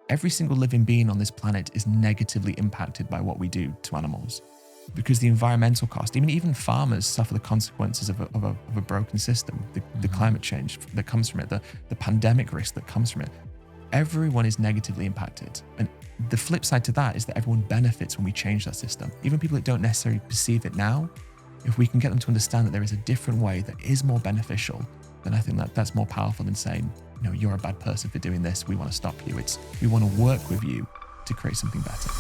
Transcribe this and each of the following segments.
every single living being on this planet is negatively impacted by what we do to animals. Because the environmental cost, even farmers suffer the consequences of a broken system, the climate change that comes from it, the pandemic risk that comes from it. Everyone is negatively impacted. And the flip side to that is that everyone benefits when we change that system. Even people that don't necessarily perceive it now, if we can get them to understand that there is a different way that is more beneficial, then I think that's more powerful than saying, you're a bad person for doing this, we want to stop you. We want to work with you to create something better.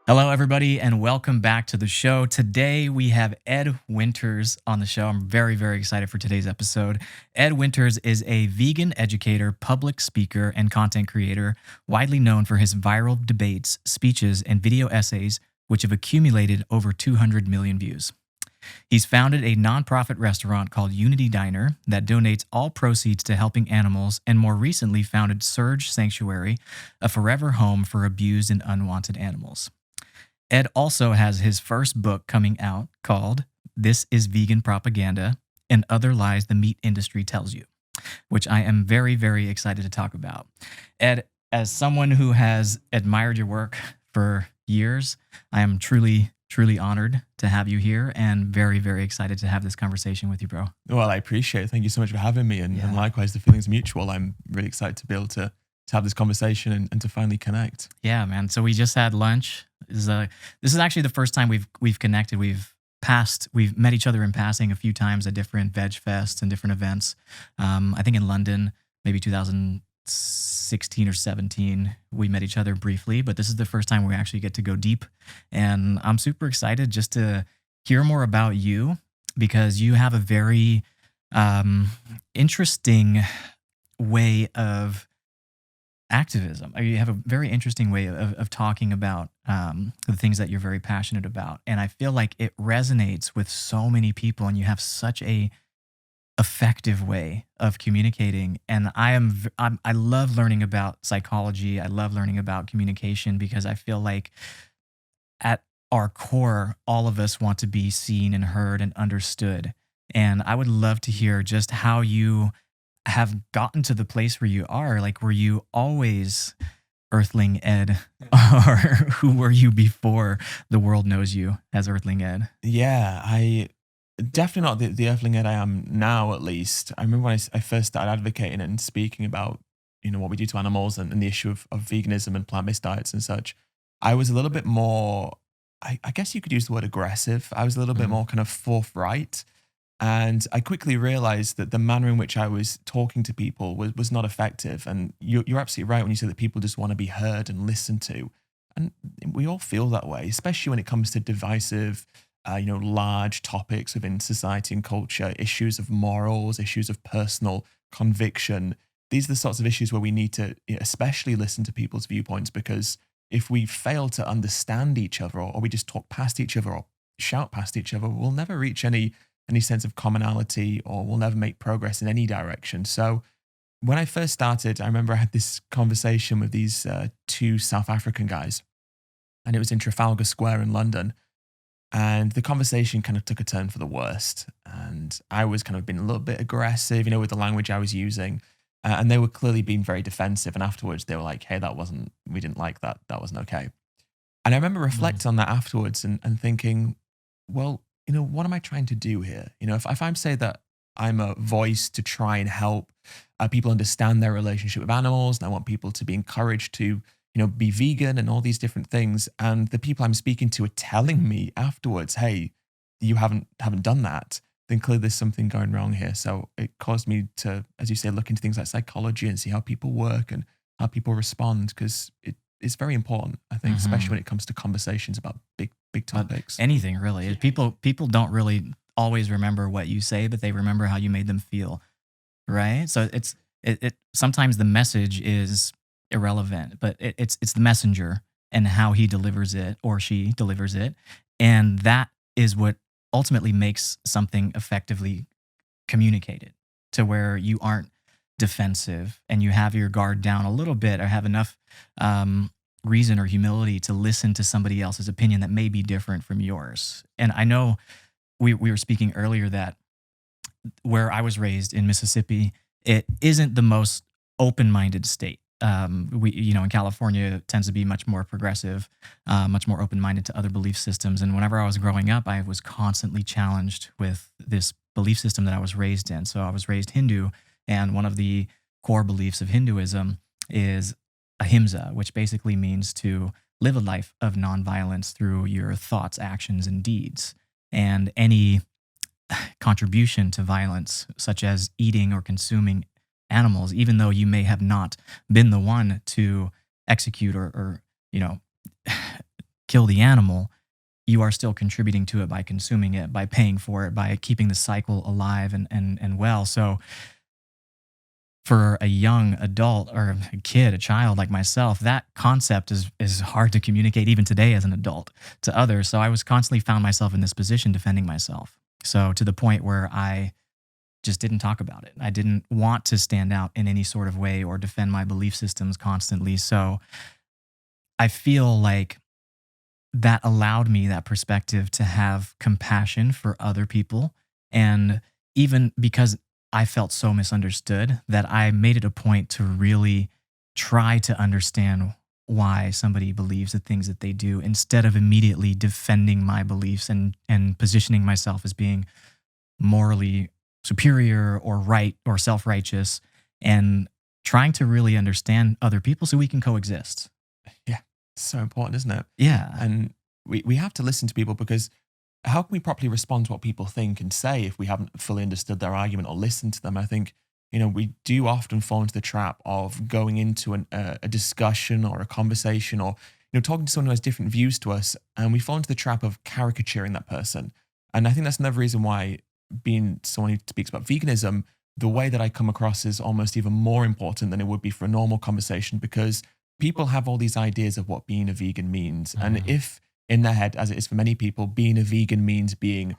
Hello, everybody, and welcome back to the show. Today, we have Ed Winters on the show. I'm very, very excited for today's episode. Ed Winters is a vegan educator, public speaker, and content creator, widely known for his viral debates, speeches, and video essays, which have accumulated over 200 million views. He's founded a nonprofit restaurant called Unity Diner that donates all proceeds to helping animals, and more recently founded Surge Sanctuary, a forever home for abused and unwanted animals. Ed also has his first book coming out called This is Vegan Propaganda and Other Lies the Meat Industry Tells You, which I am very, very excited to talk about. Ed, as someone who has admired your work for years, I am truly, truly honored to have you here and very, very excited to have this conversation with you, bro. Well, I appreciate it. Thank you so much for having me. And likewise, the feeling's mutual. I'm really excited to be able to have this conversation and to finally connect. Yeah, man. So we just had lunch. This is actually the first time we've connected. We've met each other in passing a few times at different Vedge fests and different events. I think in London, maybe 2016 or 17, we met each other briefly, but this is the first time we actually get to go deep. And I'm super excited just to hear more about you because you have a very interesting way of activism. You have a very interesting way of talking about the things that you're very passionate about. And I feel like it resonates with so many people and you have such a effective way of communicating. And I love learning about psychology. I love learning about communication because I feel like at our core, all of us want to be seen and heard and understood. And I would love to hear just how you have gotten to the place where you are. Like, were you always Earthling Ed, or who were you before the world knows you as Earthling Ed? Yeah, I definitely not the Earthling Ed I am now, at least. I remember when I first started advocating and speaking about, what we do to animals and the issue of veganism and plant-based diets and such. I was a little bit more, I guess you could use the word aggressive. I was a little bit more kind of forthright. And I quickly realized that the manner in which I was talking to people was not effective. And you're absolutely right when you say that people just want to be heard and listened to. And we all feel that way, especially when it comes to divisive, large topics within society and culture, issues of morals, issues of personal conviction. These are the sorts of issues where we need to especially listen to people's viewpoints, because if we fail to understand each other or we just talk past each other or shout past each other, we'll never reach any sense of commonality, or we'll never make progress in any direction. So when I first started, I remember I had this conversation with these two South African guys, and it was in Trafalgar Square in London. And the conversation kind of took a turn for the worst. And I was kind of being a little bit aggressive, with the language I was using. And they were clearly being very defensive. And afterwards they were like, hey, we didn't like that. That wasn't okay. And I remember reflecting on that afterwards and thinking, well, what am I trying to do here? If I'm saying that I'm a voice to try and help people understand their relationship with animals, and I want people to be encouraged to, be vegan and all these different things, and the people I'm speaking to are telling me afterwards, hey, you haven't done that, then clearly there's something going wrong here. So it caused me to, as you say, look into things like psychology and see how people work and how people respond, because it's very important, I think, especially when it comes to conversations about big topics. Anything really. People don't really always remember what you say, but they remember how you made them feel, right? So it sometimes the message is irrelevant, but it's the messenger and how he delivers it or she delivers it. And that is what ultimately makes something effectively communicated, to where you aren't defensive and you have your guard down a little bit, or have enough reason or humility to listen to somebody else's opinion that may be different from yours. And I know we were speaking earlier that where I was raised in Mississippi, it isn't the most open-minded state. In California, it tends to be much more progressive, much more open-minded to other belief systems. And whenever I was growing up, I was constantly challenged with this belief system that I was raised in. So I was raised Hindu, and one of the core beliefs of Hinduism is ahimsa, which basically means to live a life of nonviolence through your thoughts, actions, and deeds. And any contribution to violence, such as eating or consuming animals, even though you may have not been the one to execute or kill the animal, you are still contributing to it by consuming it, by paying for it, by keeping the cycle alive and well. So for a young adult or a kid, a child like myself, that concept is hard to communicate even today as an adult to others. So I was constantly found myself in this position defending myself. So to the point where I just didn't talk about it. I didn't want to stand out in any sort of way or defend my belief systems constantly. So I feel like that allowed me that perspective to have compassion for other people. And even because I felt so misunderstood, that I made it a point to really try to understand why somebody believes the things that they do, instead of immediately defending my beliefs and positioning myself as being morally superior or right or self-righteous, and trying to really understand other people so we can coexist. Yeah, it's so important, isn't it? Yeah. And we have to listen to people, because how can we properly respond to what people think and say if we haven't fully understood their argument or listened to them? I think, we do often fall into the trap of going into a discussion or a conversation, or, talking to someone who has different views to us, and we fall into the trap of caricaturing that person. And I think that's another reason why, being someone who speaks about veganism, the way that I come across is almost even more important than it would be for a normal conversation, because people have all these ideas of what being a vegan means. Mhm. And if in their head, as it is for many people, being a vegan means being,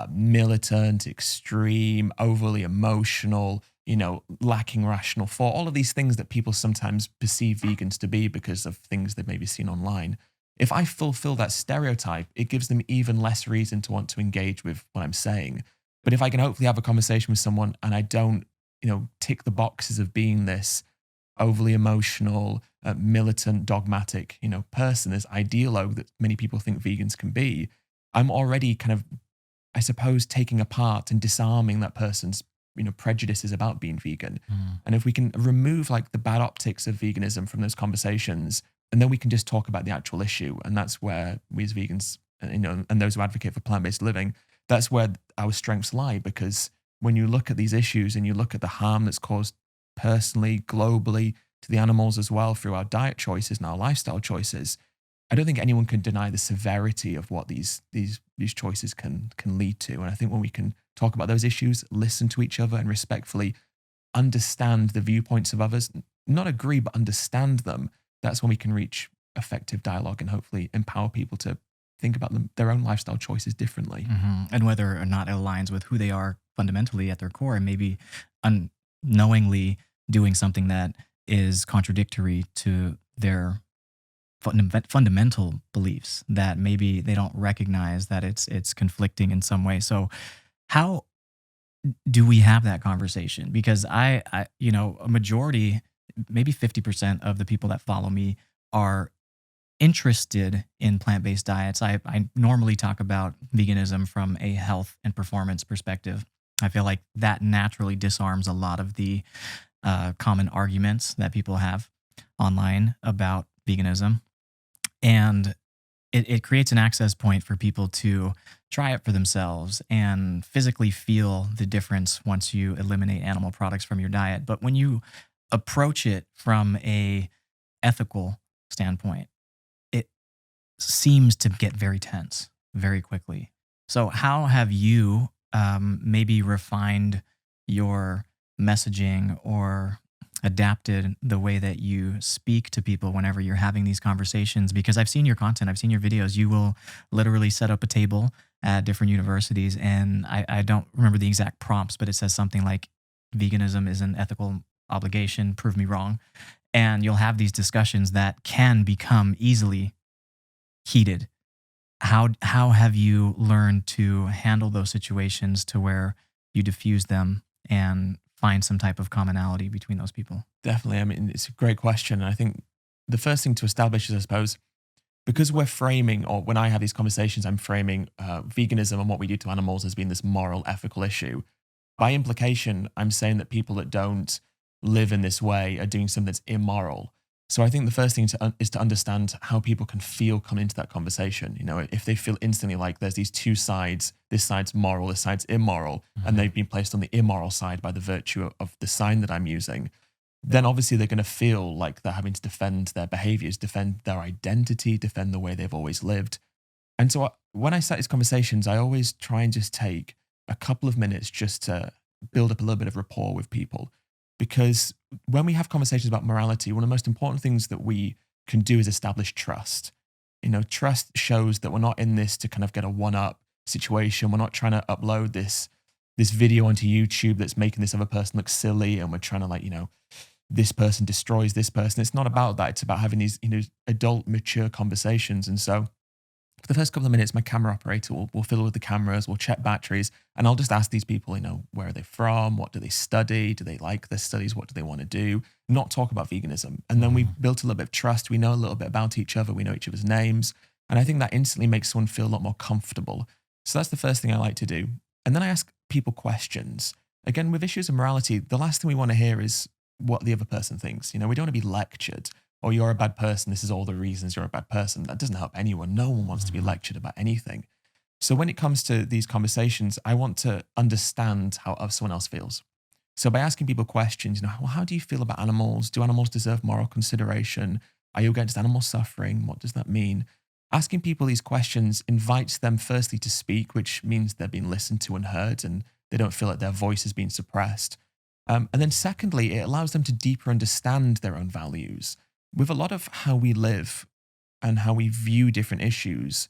militant, extreme, overly emotional, lacking rational thought, all of these things that people sometimes perceive vegans to be because of things they've maybe seen online. If I fulfill that stereotype, it gives them even less reason to want to engage with what I'm saying. But if I can hopefully have a conversation with someone and I don't, tick the boxes of being this overly emotional, militant, dogmatic, person, this ideologue that many people think vegans can be, I'm already kind of, I suppose, taking apart and disarming that person's, prejudices about being vegan. Mm. And if we can remove like the bad optics of veganism from those conversations, and then we can just talk about the actual issue. And that's where we as vegans, and those who advocate for plant-based living, that's where our strengths lie. Because when you look at these issues and you look at the harm that's caused personally, globally, to the animals as well through our diet choices and our lifestyle choices, I don't think anyone can deny the severity of what these choices can lead to. And I think when we can talk about those issues, listen to each other, and respectfully understand the viewpoints of others, not agree, but understand them, that's when we can reach effective dialogue and hopefully empower people to think about their own lifestyle choices differently. Mhm. And whether or not it aligns with who they are fundamentally at their core, and maybe unknowingly doing something that is contradictory to their fundamental beliefs, that maybe they don't recognize that it's conflicting in some way. So how do we have that conversation? Because a majority, maybe 50% of the people that follow me are interested in plant-based diets. I normally talk about veganism from a health and performance perspective. I feel like that naturally disarms a lot of the common arguments that people have online about veganism. And it creates an access point for people to try it for themselves and physically feel the difference once you eliminate animal products from your diet. But when you approach it from a ethical standpoint, it seems to get very tense very quickly. So how have you maybe refined your messaging or adapted the way that you speak to people whenever you're having these conversations, because I've seen your content, I've seen your videos. You will literally set up a table at different universities, and I don't remember the exact prompts, but it says something like veganism is an ethical obligation, prove me wrong. And you'll have these discussions that can become easily heated. How have you learned to handle those situations to where you diffuse them and find some type of commonality between those people? Definitely. I mean, it's a great question. And I think the first thing to establish is, I suppose, because we're framing, or when I have these conversations, I'm framing veganism and what we do to animals as being this moral, ethical issue. By implication, I'm saying that people that don't live in this way are doing something that's immoral. So I think the first thing is to understand how people can feel coming into that conversation. You know, if they feel instantly like there's these two sides, this side's moral, this side's immoral, and they've been placed on the immoral side by the virtue of the sign that I'm using, then obviously they're going to feel like they're having to defend their behaviors, defend their identity, defend the way they've always lived. And so when I start these conversations, I always try and just take a couple of minutes just to build up a little bit of rapport with people. Because when we have conversations about morality, one of the most important things that we can do is establish trust. You know, trust shows that we're not in this to kind of get a one-up situation. We're not trying to upload this video onto YouTube that's making this other person look silly, and we're trying to, like, you know, this person destroys this person. It's not about that. It's about having these, you know, adult, mature conversations. And so for the first couple of minutes, my camera operator will fiddle with the cameras, we'll check batteries, and I'll just ask these people, you know, where are they from? What do they study? Do they like their studies? What do they want to do? Not talk about veganism. And then we've built a little bit of trust. We know a little bit about each other. We know each other's names. And I think that instantly makes someone feel a lot more comfortable. So that's the first thing I like to do. And then I ask people questions. Again, with issues of morality, the last thing we want to hear is what the other person thinks. You know, we don't want to be lectured. Or you're a bad person, this is all the reasons you're a bad person. That doesn't help anyone. No one wants to be lectured about anything. So when it comes to these conversations, I want to understand how someone else feels. So by asking people questions, you know, well, how do you feel about animals? Do animals deserve moral consideration? Are you against animal suffering? What does that mean? Asking people these questions invites them firstly to speak, which means they're being listened to and heard, and they don't feel like their voice is being suppressed. And then secondly, it allows them to deeper understand their own values. With a lot of how we live and how we view different issues,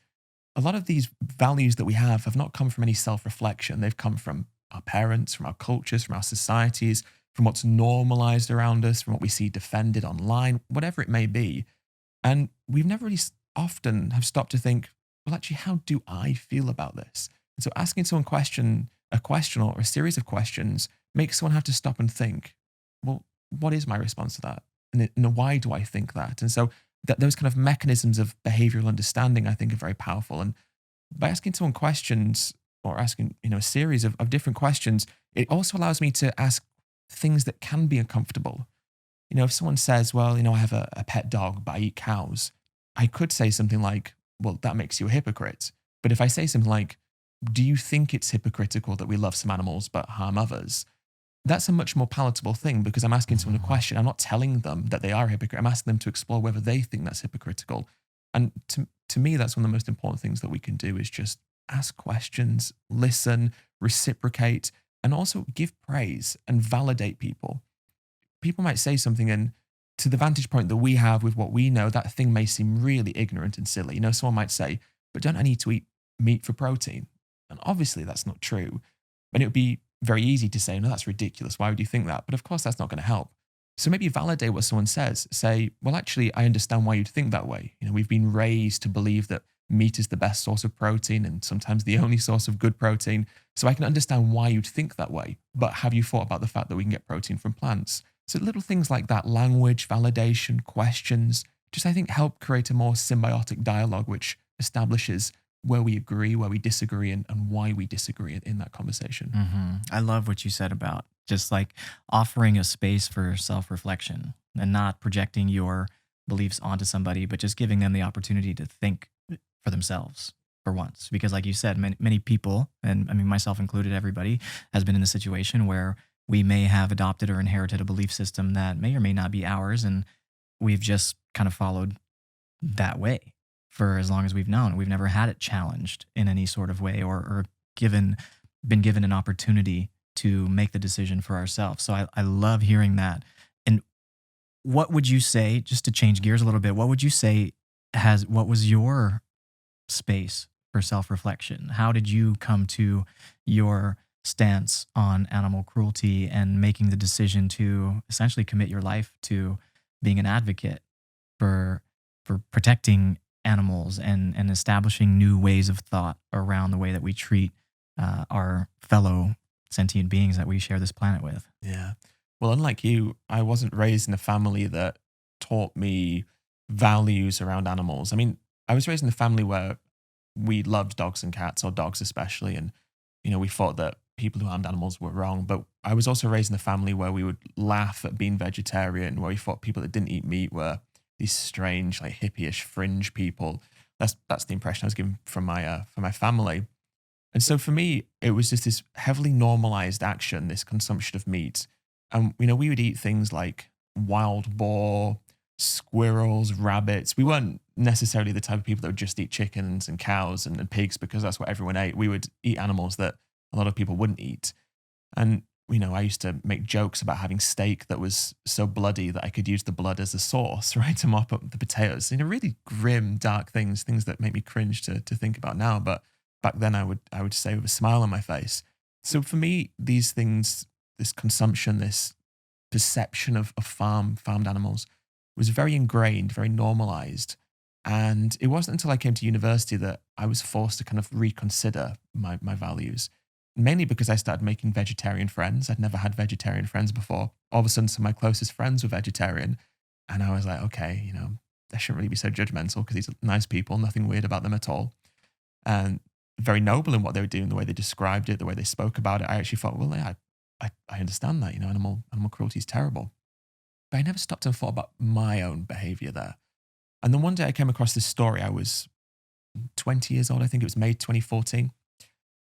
a lot of these values that we have not come from any self-reflection. They've come from our parents, from our cultures, from our societies, from what's normalized around us, from what we see defended online, whatever it may be. And we've never really often have stopped to think, well, actually, how do I feel about this? And so asking someone a question or a series of questions makes someone have to stop and think, well, what is my response to that? And why do I think that? And so those kind of mechanisms of behavioral understanding, I think, are very powerful. And by asking someone questions, or asking, you know, a series of different questions, it also allows me to ask things that can be uncomfortable. You know, if someone says, well, you know, I have a pet dog, but I eat cows, I could say something like, well, that makes you a hypocrite. But if I say something like, do you think it's hypocritical that we love some animals but harm others? That's a much more palatable thing, because I'm asking someone a question. I'm not telling them that they are a hypocrite. I'm asking them to explore whether they think that's hypocritical. And to me, that's one of the most important things that we can do, is just ask questions, listen, reciprocate, and also give praise and validate people. People might say something, and to the vantage point that we have with what we know, that thing may seem really ignorant and silly. You know, someone might say, but don't I need to eat meat for protein? And obviously that's not true. And it would be very easy to say, no, that's ridiculous. Why would you think that? But of course, that's not going to help. So maybe validate what someone says. Say, well, actually, I understand why you'd think that way. You know, we've been raised to believe that meat is the best source of protein and sometimes the only source of good protein. So I can understand why you'd think that way. But have you thought about the fact that we can get protein from plants? So little things like that, language, validation, questions, just I think help create a more symbiotic dialogue, which establishes where we agree, where we disagree, and why we disagree in that conversation. I love what you said about just like offering a space for self-reflection and not projecting your beliefs onto somebody, but just giving them the opportunity to think for themselves for once. Because like you said, many people, and I mean, myself included, everybody has been in a situation where we may have adopted or inherited a belief system that may or may not be ours. And we've just kind of followed that way for as long as we've known. We've never had it challenged in any sort of way, or been given an opportunity to make the decision for ourselves. So I love hearing that. And what would you say, just to change gears a little bit, what would you say what was your space for self-reflection? How did you come to your stance on animal cruelty and making the decision to essentially commit your life to being an advocate for protecting animals and establishing new ways of thought around the way that we treat our fellow sentient beings that we share this planet with? Yeah. Well, unlike you, I wasn't raised in a family that taught me values around animals. I mean, I was raised in a family where we loved dogs and cats, or dogs especially, and we thought that people who harmed animals were wrong. But I was also raised in a family where we would laugh at being vegetarian, where we thought people that didn't eat meat were these strange, like hippie-ish fringe people. That's the impression I was given from my family. And so for me, it was just this heavily normalized action, this consumption of meat. And, we would eat things like wild boar, squirrels, rabbits. We weren't necessarily the type of people that would just eat chickens and cows and pigs because that's what everyone ate. We would eat animals that a lot of people wouldn't eat. And, I used to make jokes about having steak that was so bloody that I could use the blood as a sauce, right, to mop up the potatoes. Really grim, dark things that make me cringe to think about now. But back then I would say with a smile on my face. So for me, these things, this consumption, this perception of farmed animals was very ingrained, very normalized. And it wasn't until I came to university that I was forced to kind of reconsider my values, mainly because I started making vegetarian friends. I'd never had vegetarian friends before. All of a sudden, some of my closest friends were vegetarian. And I was like, okay, I shouldn't really be so judgmental because these are nice people, nothing weird about them at all. And very noble in what they were doing, the way they described it, the way they spoke about it. I actually thought, well, yeah, I understand that, animal cruelty is terrible. But I never stopped and thought about my own behavior there. And then one day I came across this story. I was 20 years old, I think it was May 2014.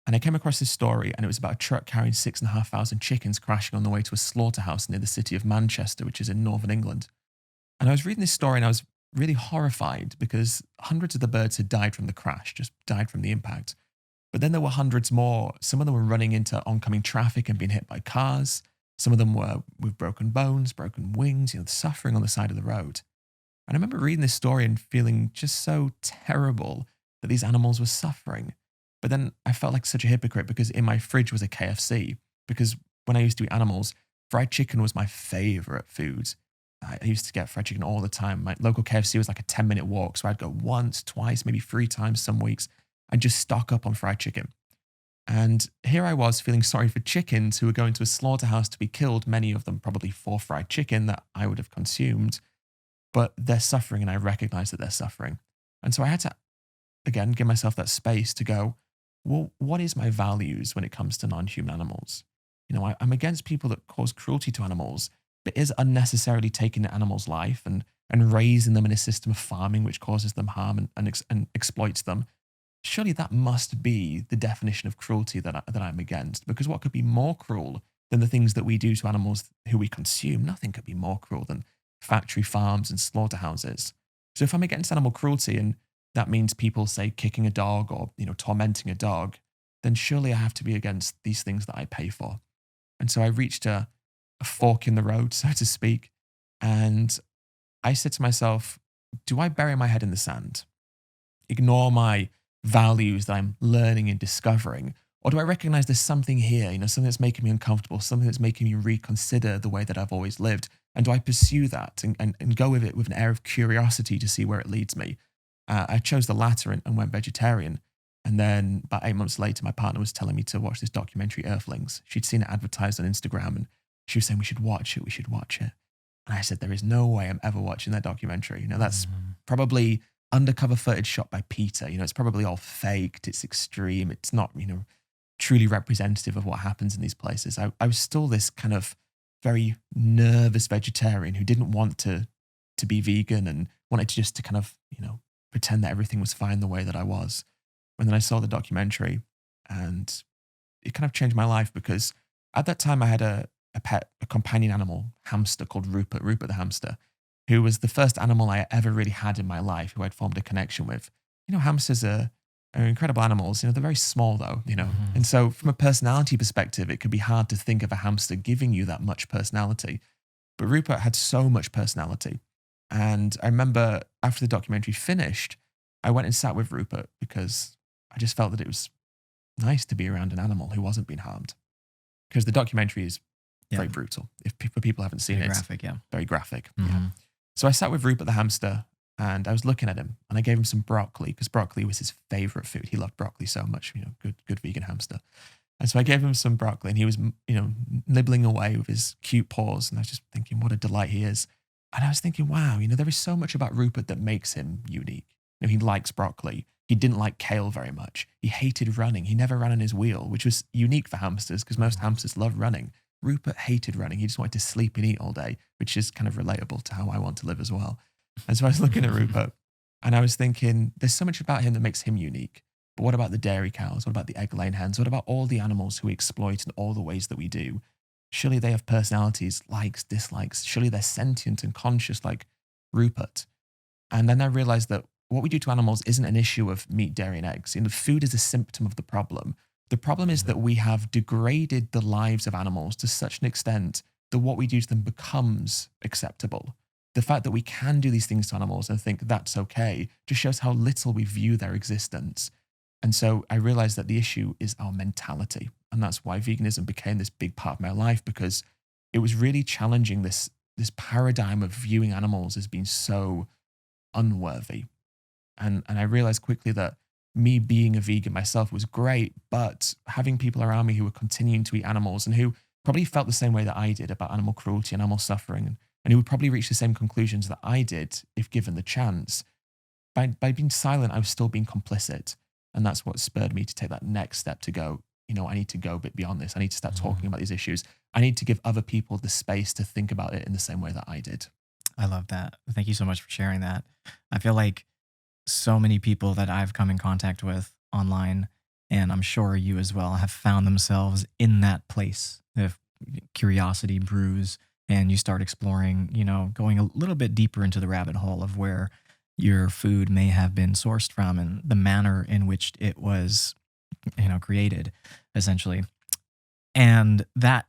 And I came across this story, and it was about a truck carrying 6,500 chickens crashing on the way to a slaughterhouse near the city of Manchester, which is in northern England. And I was reading this story and I was really horrified because hundreds of the birds had died from the crash, just died from the impact. But then there were hundreds more. Some of them were running into oncoming traffic and being hit by cars. Some of them were with broken bones, broken wings, suffering on the side of the road. And I remember reading this story and feeling just so terrible that these animals were suffering. But then I felt like such a hypocrite because in my fridge was a KFC. Because when I used to eat animals, fried chicken was my favorite food. I used to get fried chicken all the time. My local KFC was like a 10-minute walk. So I'd go once, twice, maybe 3 times some weeks. I'd just stock up on fried chicken. And here I was feeling sorry for chickens who were going to a slaughterhouse to be killed, many of them probably for fried chicken that I would have consumed. But they're suffering, and I recognize that they're suffering. And so I had to, again, give myself that space to go, well, what is my values when it comes to non-human animals? I'm against people that cause cruelty to animals, but is unnecessarily taking an animal's life and raising them in a system of farming which causes them harm and exploits them. Surely that must be the definition of cruelty that I'm against. Because what could be more cruel than the things that we do to animals who we consume? Nothing could be more cruel than factory farms and slaughterhouses. So if I'm against animal cruelty, and that means people say kicking a dog or tormenting a dog, then surely I have to be against these things that I pay for. And so I reached a fork in the road, so to speak, and I said to myself, do I bury my head in the sand, ignore my values that I'm learning and discovering, or do I recognize there's something here, something that's making me uncomfortable, something that's making me reconsider the way that I've always lived, and do I pursue that and go with it with an air of curiosity to see where it leads me? I chose the latter and went vegetarian. And then about 8 months later, my partner was telling me to watch this documentary, Earthlings. She'd seen it advertised on Instagram, and she was saying, we should watch it. And I said, there is no way I'm ever watching that documentary. That's probably undercover footage shot by Peter. It's probably all faked. It's extreme. It's not, truly representative of what happens in these places. I was still this kind of very nervous vegetarian who didn't want to be vegan and wanted to just to kind of, pretend that everything was fine the way that I was. And then I saw the documentary, and it kind of changed my life because at that time I had a pet, a companion animal, hamster called Rupert the hamster, who was the first animal I ever really had in my life, who I'd formed a connection with. Hamsters are incredible animals. They're very small though, And so from a personality perspective, it could be hard to think of a hamster giving you that much personality. But Rupert had so much personality. And I remember after the documentary finished, I went and sat with Rupert because I just felt that it was nice to be around an animal who wasn't being harmed. Because the documentary is very brutal. If people haven't seen very it, graphic, very graphic. Mm-hmm. Yeah. So I sat with Rupert the hamster and I was looking at him and I gave him some broccoli because broccoli was his favorite food. He loved broccoli so much, good vegan hamster. And so I gave him some broccoli and he was, nibbling away with his cute paws. And I was just thinking, what a delight he is. And I was thinking, wow, there is so much about Rupert that makes him unique. He likes broccoli. He didn't like kale very much. He hated running. He never ran on his wheel, which was unique for hamsters because most hamsters love running. Rupert hated running. He just wanted to sleep and eat all day, which is kind of relatable to how I want to live as well. And so I was looking at Rupert and I was thinking, there's so much about him that makes him unique. But what about the dairy cows? What about the egg-laying hens? What about all the animals who we exploit in all the ways that we do? Surely they have personalities, likes, dislikes. Surely they're sentient and conscious like Rupert. And then I realized that what we do to animals isn't an issue of meat, dairy, and eggs. Food is a symptom of the problem. The problem is that we have degraded the lives of animals to such an extent that what we do to them becomes acceptable. The fact that we can do these things to animals and think that's okay just shows how little we view their existence. And so I realized that the issue is our mentality. And that's why veganism became this big part of my life, because it was really challenging this paradigm of viewing animals as being so unworthy. And I realized quickly that me being a vegan myself was great, but having people around me who were continuing to eat animals and who probably felt the same way that I did about animal cruelty and animal suffering, and who would probably reach the same conclusions that I did if given the chance, by being silent, I was still being complicit. And that's what spurred me to take that next step to go, I need to go a bit beyond this. I need to start talking about these issues. I need to give other people the space to think about it in the same way that I did. I love that. Thank you so much for sharing that. I feel like so many people that I've come in contact with online, and I'm sure you as well, have found themselves in that place if curiosity brews and you start exploring, going a little bit deeper into the rabbit hole of where your food may have been sourced from and the manner in which it was, created, essentially. And that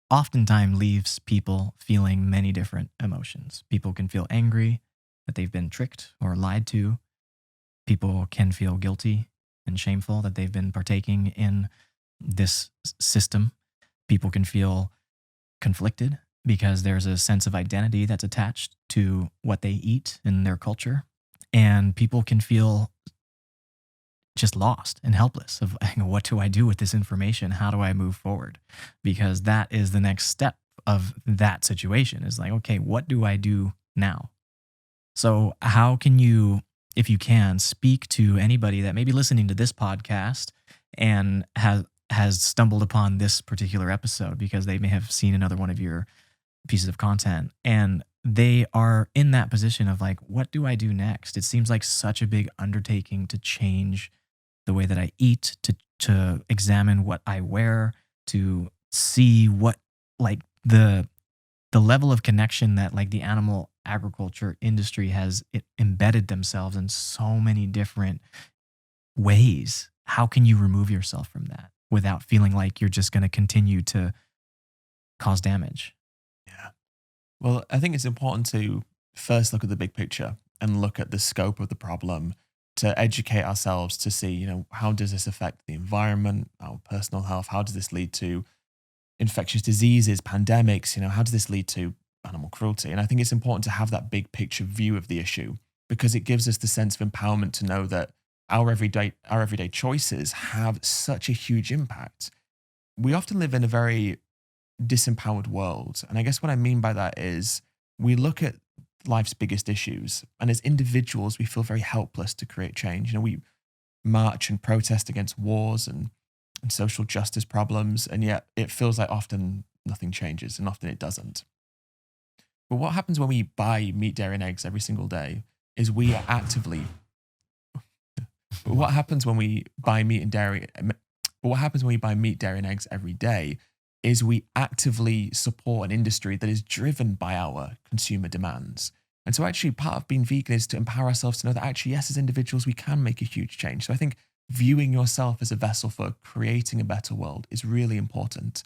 oftentimes leaves people feeling many different emotions. People can feel angry that they've been tricked or lied to. People can feel guilty and shameful that they've been partaking in this system. People can feel conflicted because there's a sense of identity that's attached to what they eat in their culture. And people can feel just lost and helpless of what do I do with this information? How do I move forward? Because that is the next step of that situation is like, okay, what do I do now? So how can you, if you can, speak to anybody that may be listening to this podcast and has stumbled upon this particular episode because they may have seen another one of your pieces of content and they are in that position of like, what do I do next? It seems like such a big undertaking to change the way that I eat, to examine what I wear, to see what like the level of connection that like the animal agriculture industry has embedded themselves in so many different ways. How can you remove yourself from that without feeling like you're just going to continue to cause damage? Yeah. Well, I think it's important to first look at the big picture and look at the scope of the problem, to educate ourselves to see, how does this affect the environment, our personal health? How does this lead to infectious diseases, pandemics? How does this lead to animal cruelty? And I think it's important to have that big picture view of the issue because it gives us the sense of empowerment to know that our everyday choices have such a huge impact. We often live in a very disempowered world. And I guess what I mean by that is we look at life's biggest issues and as individuals, we feel very helpless to create change. We march and protest against wars and social justice problems. And yet it feels like often nothing changes and often it doesn't. But what happens when we buy meat, dairy, and eggs every single day is we are actively. What happens when we buy meat and dairy? But what happens when we buy meat, dairy, and eggs every day is we actively support an industry that is driven by our consumer demands. And so actually part of being vegan is to empower ourselves to know that actually, yes, as individuals, we can make a huge change. So I think viewing yourself as a vessel for creating a better world is really important.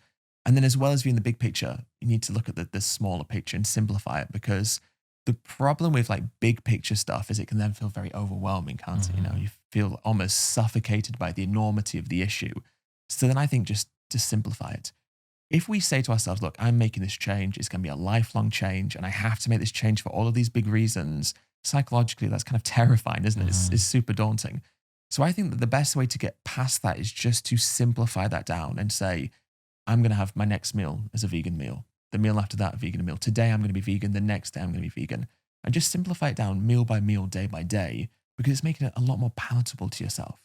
And then as well as viewing the big picture, you need to look at the smaller picture and simplify it, because the problem with like big picture stuff is it can then feel very overwhelming, can't it? You know, you feel almost suffocated by the enormity of the issue. So then I think just to simplify it, if we say to ourselves, look, I'm making this change, it's going to be a lifelong change, and I have to make this change for all of these big reasons, psychologically, that's kind of terrifying, isn't it? It's super daunting. So I think that the best way to get past that is just to simplify that down and say, I'm going to have my next meal as a vegan meal. The meal after that, a vegan meal. Today, I'm going to be vegan. The next day, I'm going to be vegan. And just simplify it down meal by meal, day by day, because it's making it a lot more palatable to yourself.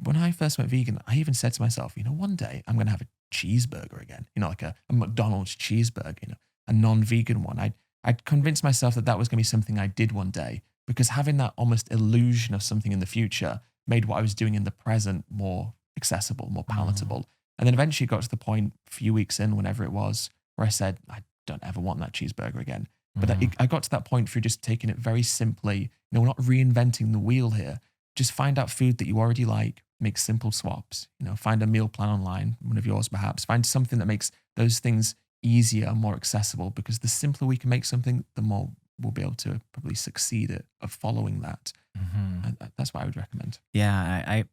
When I first went vegan, I even said to myself, one day I'm going to have a cheeseburger again, like a McDonald's cheeseburger, a non-vegan one. I'd convinced myself that was going to be something I did one day, because having that almost illusion of something in the future made what I was doing in the present more accessible, more palatable. And then eventually it got to the point a few weeks in, whenever it was, where I said, I don't ever want that cheeseburger again. But I got to that point through just taking it very simply. We're not reinventing the wheel here. Just find out food that you already like, make simple swaps, find a meal plan online, one of yours perhaps, find something that makes those things easier, more accessible, because the simpler we can make something, the more we'll be able to probably succeed at following that. And that's what I would recommend. Yeah, I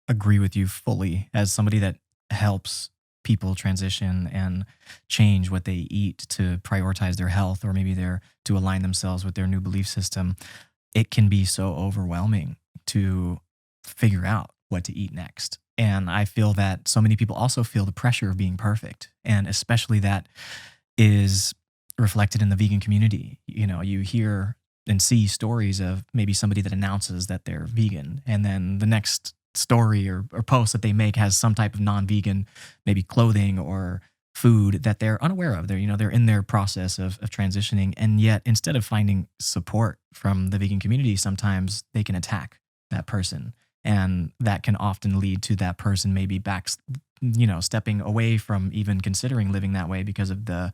agree with you fully. As somebody that helps people transition and change what they eat to prioritize their health, or maybe to align themselves with their new belief system, it can be so overwhelming to figure out what to eat next. And I feel that so many people also feel the pressure of being perfect. And especially that is reflected in the vegan community. You hear and see stories of maybe somebody that announces that they're vegan, and then the next story or post that they make has some type of non-vegan, maybe clothing or food that they're unaware of. They're in their process of transitioning. And yet, instead of finding support from the vegan community, sometimes they can attack that person. And that can often lead to that person maybe stepping away from even considering living that way because of the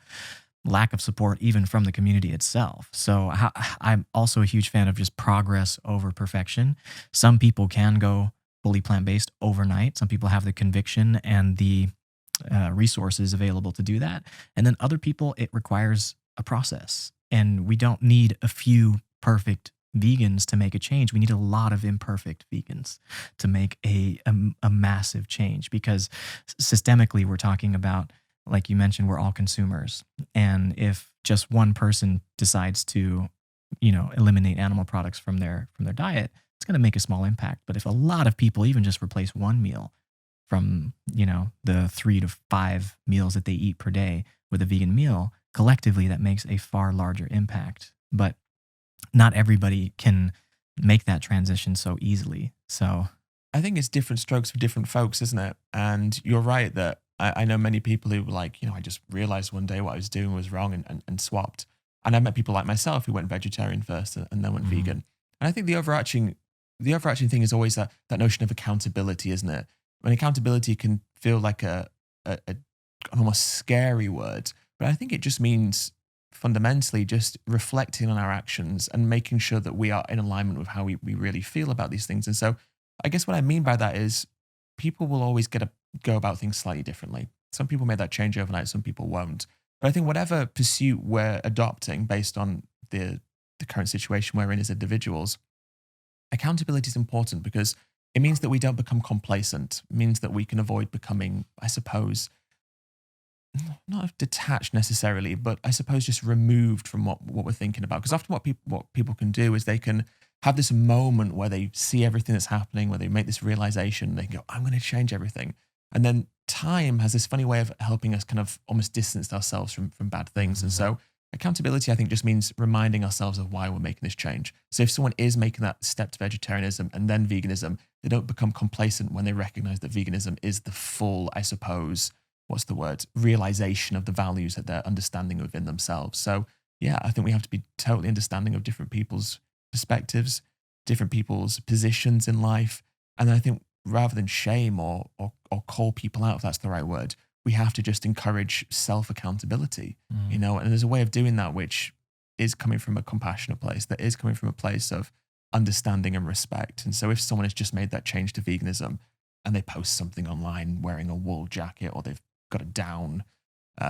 lack of support even from the community itself. So I'm also a huge fan of just progress over perfection. Some people can go fully plant-based overnight. Some people have the conviction and the resources available to do that. And then other people, it requires a process. And we don't need a few perfect vegans to make a change. We need a lot of imperfect vegans to make a massive change, because systemically we're talking about, like you mentioned, we're all consumers. And if just one person decides to, eliminate animal products from their diet, it's going to make a small impact. But if a lot of people even just replace one meal from, the 3 to 5 meals that they eat per day with a vegan meal, collectively that makes a far larger impact. But not everybody can make that transition so easily. So I think it's different strokes for different folks, isn't it? And you're right that I know many people who were like, I just realized one day what I was doing was wrong and swapped. And I met people like myself who went vegetarian first and then went vegan. And I think the overarching thing is always that notion of accountability, isn't it? When accountability can feel like an almost scary word, but I think it just means fundamentally just reflecting on our actions and making sure that we are in alignment with how we really feel about these things. And so I guess what I mean by that is people will always go about things slightly differently. Some people make that change overnight, some people won't. But I think whatever pursuit we're adopting based on the current situation we're in as individuals, accountability is important, because it means that we don't become complacent. It means that we can avoid becoming, I suppose, not detached necessarily, but I suppose just removed from what we're thinking about. Because often what people can do is they can have this moment where they see everything that's happening, where they make this realization, and they can go, I'm going to change everything. And then time has this funny way of helping us kind of almost distance ourselves from bad things. And so accountability, I think, just means reminding ourselves of why we're making this change. So if someone is making that step to vegetarianism and then veganism, they don't become complacent when they recognize that veganism is the full, I suppose, realization of the values that they're understanding within themselves. So yeah, I think we have to be totally understanding of different people's perspectives, different people's positions in life. And I think rather than shame or call people out, if that's the right word, we have to just encourage self-accountability, and there's a way of doing that which is coming from a compassionate place, that is coming from a place of understanding and respect. And so if someone has just made that change to veganism and they post something online wearing a wool jacket, or they've got a down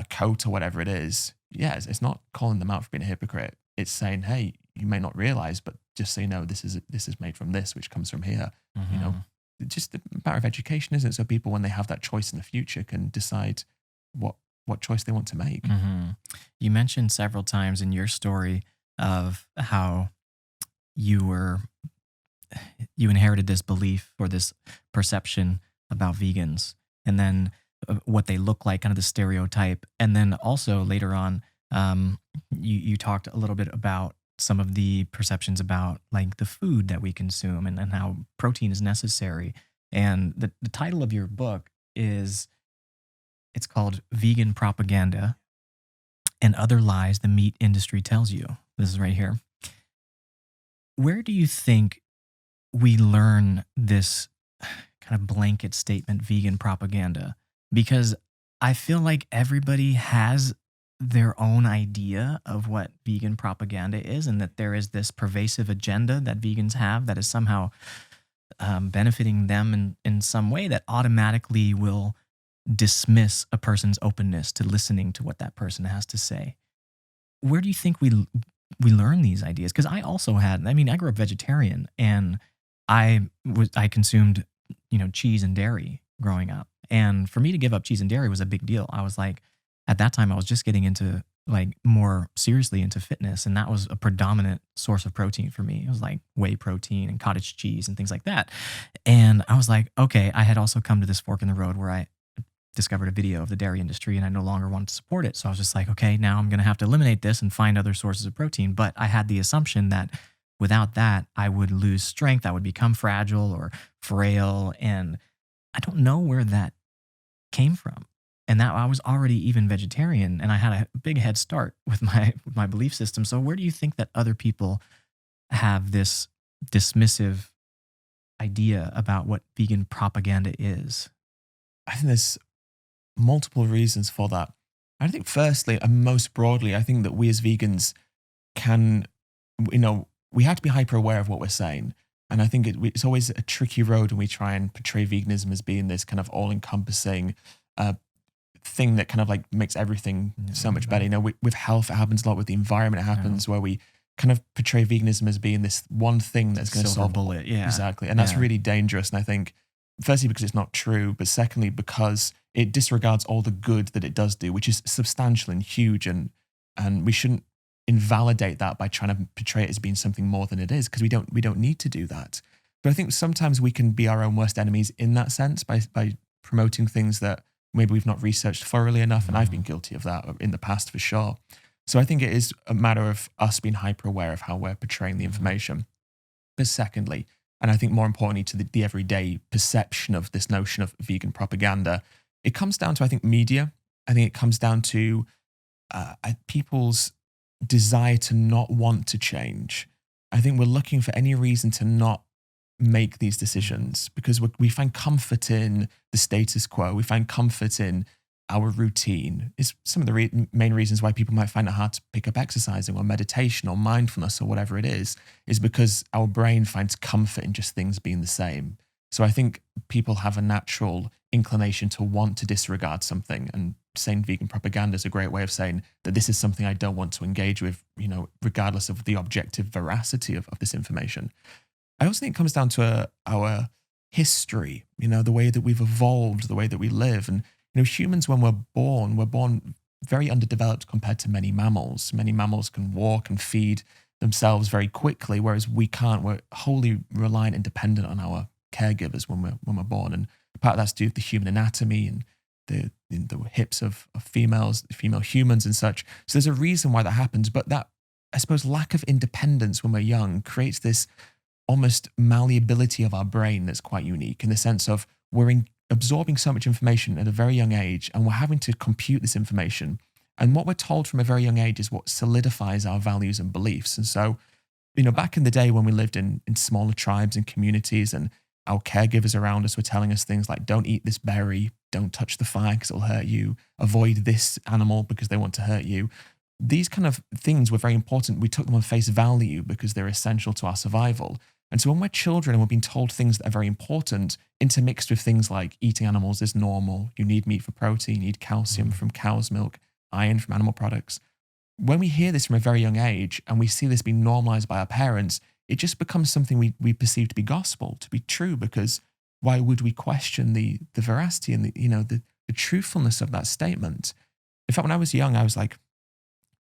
coat or whatever it is, yeah, it's not calling them out for being a hypocrite. It's saying, hey, you may not realize, but just so you know, this is made from this, which comes from here. You know, just a matter of education, isn't it? So people, when they have that choice in the future, can decide what choice they want to make. You mentioned several times in your story of how you inherited this belief or this perception about vegans, and then what they look like, kind of the stereotype. And then also later on, you talked a little bit about some of the perceptions about like the food that we consume and how protein is necessary. And the title of your book it's called Vegan Propaganda and Other Lies the Meat Industry Tells You. This is right here. Where do you think we learn this kind of blanket statement, vegan propaganda? Because I feel like everybody has their own idea of what vegan propaganda is, and that there is this pervasive agenda that vegans have that is somehow benefiting them in some way that automatically will dismiss a person's openness to listening to what that person has to say. Where do you think we learn these ideas? Because I also I grew up vegetarian, and I consumed, cheese and dairy growing up. And for me to give up cheese and dairy was a big deal. I was like, at that time, I was just getting into like more seriously into fitness. And that was a predominant source of protein for me. It was like whey protein and cottage cheese and things like that. And I was like, okay, I had also come to this fork in the road where I discovered a video of the dairy industry and I no longer wanted to support it. So I was just like, okay, now I'm going to have to eliminate this and find other sources of protein. But I had the assumption that without that, I would lose strength. I would become fragile or frail. And I don't know where that came from. And that I was already even vegetarian, and I had a big head start with my belief system. So where do you think that other people have this dismissive idea about what vegan propaganda is? I think there's multiple reasons for that. I think firstly, and most broadly, I think that we as vegans can, we have to be hyper aware of what we're saying. And I think it's always a tricky road when we try and portray veganism as being this kind of all-encompassing thing that kind of like makes everything so much better. With health, it happens a lot. With the environment, it happens where we kind of portray veganism as being this one thing that's going to solve bullet. Yeah, exactly. And that's really dangerous. And I think, firstly, because it's not true, but secondly, because it disregards all the good that it does do, which is substantial and huge. And we shouldn't invalidate that by trying to portray it as being something more than it is, because we don't need to do that. But I think sometimes we can be our own worst enemies in that sense by promoting things that maybe we've not researched thoroughly enough. And I've been guilty of that in the past for sure. So I think it is a matter of us being hyper aware of how we're portraying the information. But secondly, and I think more importantly to the everyday perception of this notion of vegan propaganda, it comes down to, I think, media. I think it comes down to people's desire to not want to change. I think we're looking for any reason to not make these decisions because we find comfort in the status quo. We find comfort in our routine. It's some of the main reasons why people might find it hard to pick up exercising or meditation or mindfulness or whatever it is because our brain finds comfort in just things being the same. So I think people have a natural inclination to want to disregard something, and saying vegan propaganda is a great way of saying that this is something I don't want to engage with, regardless of the objective veracity of this information. I also think it comes down to our history, the way that we've evolved, the way that we live. And, humans, when we're born very underdeveloped compared to many mammals. Many mammals can walk and feed themselves very quickly, whereas we can't. We're wholly reliant and dependent on our caregivers when we're born. And part of that's due to the human anatomy and the hips of female humans and such. So there's a reason why that happens. But that, I suppose, lack of independence when we're young creates this almost malleability of our brain that's quite unique, in the sense of we're absorbing so much information at a very young age, and we're having to compute this information. And what we're told from a very young age is what solidifies our values and beliefs. And so, back in the day when we lived in smaller tribes and communities, and our caregivers around us were telling us things like, don't eat this berry, don't touch the fire because it'll hurt you, avoid this animal because they want to hurt you. These kind of things were very important. We took them on face value because they're essential to our survival. And so when we're children and we're being told things that are very important, intermixed with things like eating animals is normal, you need meat for protein, you need calcium from cow's milk, iron from animal products. When we hear this from a very young age and we see this being normalized by our parents, it just becomes something we perceive to be gospel, to be true, because why would we question the veracity and the truthfulness of that statement? In fact, when I was young, I was like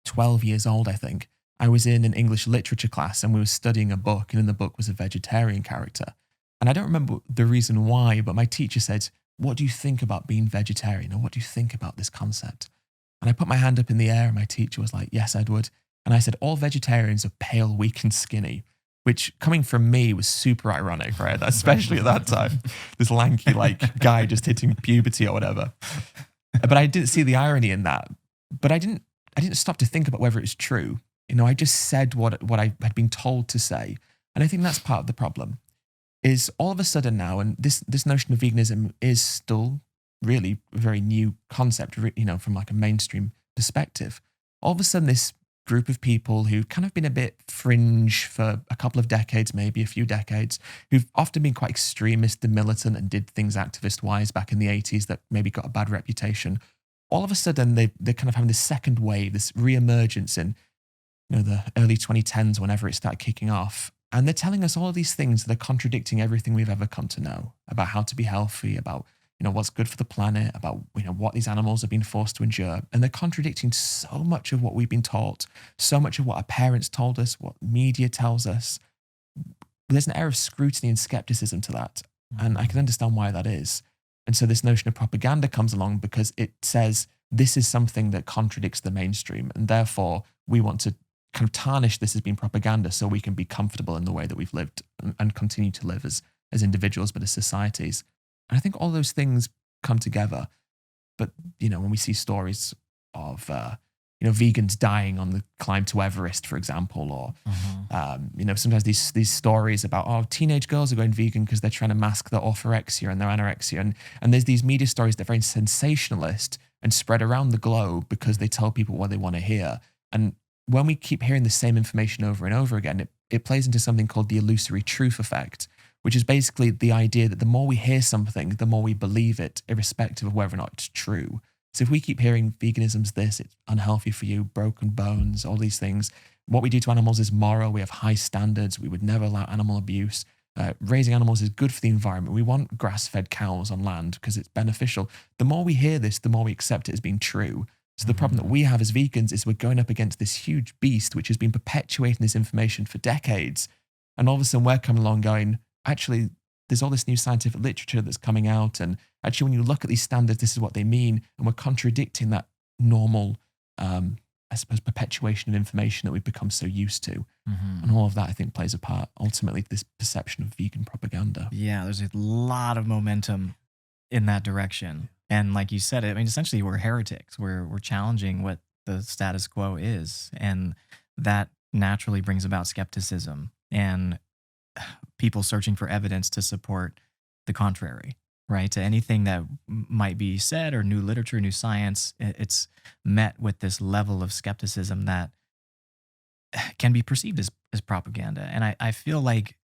12 years old, I think. I was in an English literature class and we were studying a book, and in the book was a vegetarian character. And I don't remember the reason why, but my teacher said, "What do you think about being vegetarian? Or what do you think about this concept?" And I put my hand up in the air and my teacher was like, "Yes, Edward." And I said, "All vegetarians are pale, weak, and skinny," which coming from me was super ironic, right? Especially at that time, this lanky like guy just hitting puberty or whatever. But I didn't see the irony in that. But I didn't stop to think about whether it's true. I just said what I had been told to say. And I think that's part of the problem, is all of a sudden now, and this notion of veganism is still really a very new concept, from like a mainstream perspective. All of a sudden, this group of people who kind of been a bit fringe for a couple of decades, maybe a few decades, who've often been quite extremist and militant and did things activist-wise back in the 80s that maybe got a bad reputation. All of a sudden, they're kind of having this second wave, this re-emergence in the early 2010s, whenever it started kicking off. And they're telling us all of these things that are contradicting everything we've ever come to know about how to be healthy, about what's good for the planet, about what these animals have been forced to endure. And they're contradicting so much of what we've been taught, so much of what our parents told us, what media tells us. There's an air of scrutiny and skepticism to that. And I can understand why that is. And so this notion of propaganda comes along because it says this is something that contradicts the mainstream. And therefore, we want to kind of tarnish this as being propaganda so we can be comfortable in the way that we've lived and continue to live as individuals, but as societies. And I think all those things come together. But, when we see stories of, vegans dying on the climb to Everest, for example, or, sometimes these stories about, teenage girls are going vegan because they're trying to mask their orthorexia and their anorexia. And there's these media stories that are very sensationalist and spread around the globe because they tell people what they want to hear. And when we keep hearing the same information over and over again, it plays into something called the illusory truth effect, which is basically the idea that the more we hear something, the more we believe it, irrespective of whether or not it's true. So if we keep hearing veganism's this, it's unhealthy for you, broken bones, all these things, what we do to animals is moral, we have high standards, we would never allow animal abuse, raising animals is good for the environment, we want grass-fed cows on land because it's beneficial. The more we hear this, the more we accept it as being true. So the problem that we have as vegans is we're going up against this huge beast which has been perpetuating this information for decades. And all of a sudden we're coming along going, actually, there's all this new scientific literature that's coming out. And actually, when you look at these standards, this is what they mean. And we're contradicting that normal, I suppose, perpetuation of information that we've become so used to. And all of that, I think, plays a part, ultimately, this perception of vegan propaganda. Yeah, there's a lot of momentum in that direction. And like you said, essentially we're heretics. We're challenging what the status quo is. And that naturally brings about skepticism and people searching for evidence to support the contrary, right? To anything that might be said or new literature, new science, it's met with this level of skepticism that can be perceived as propaganda. And I feel like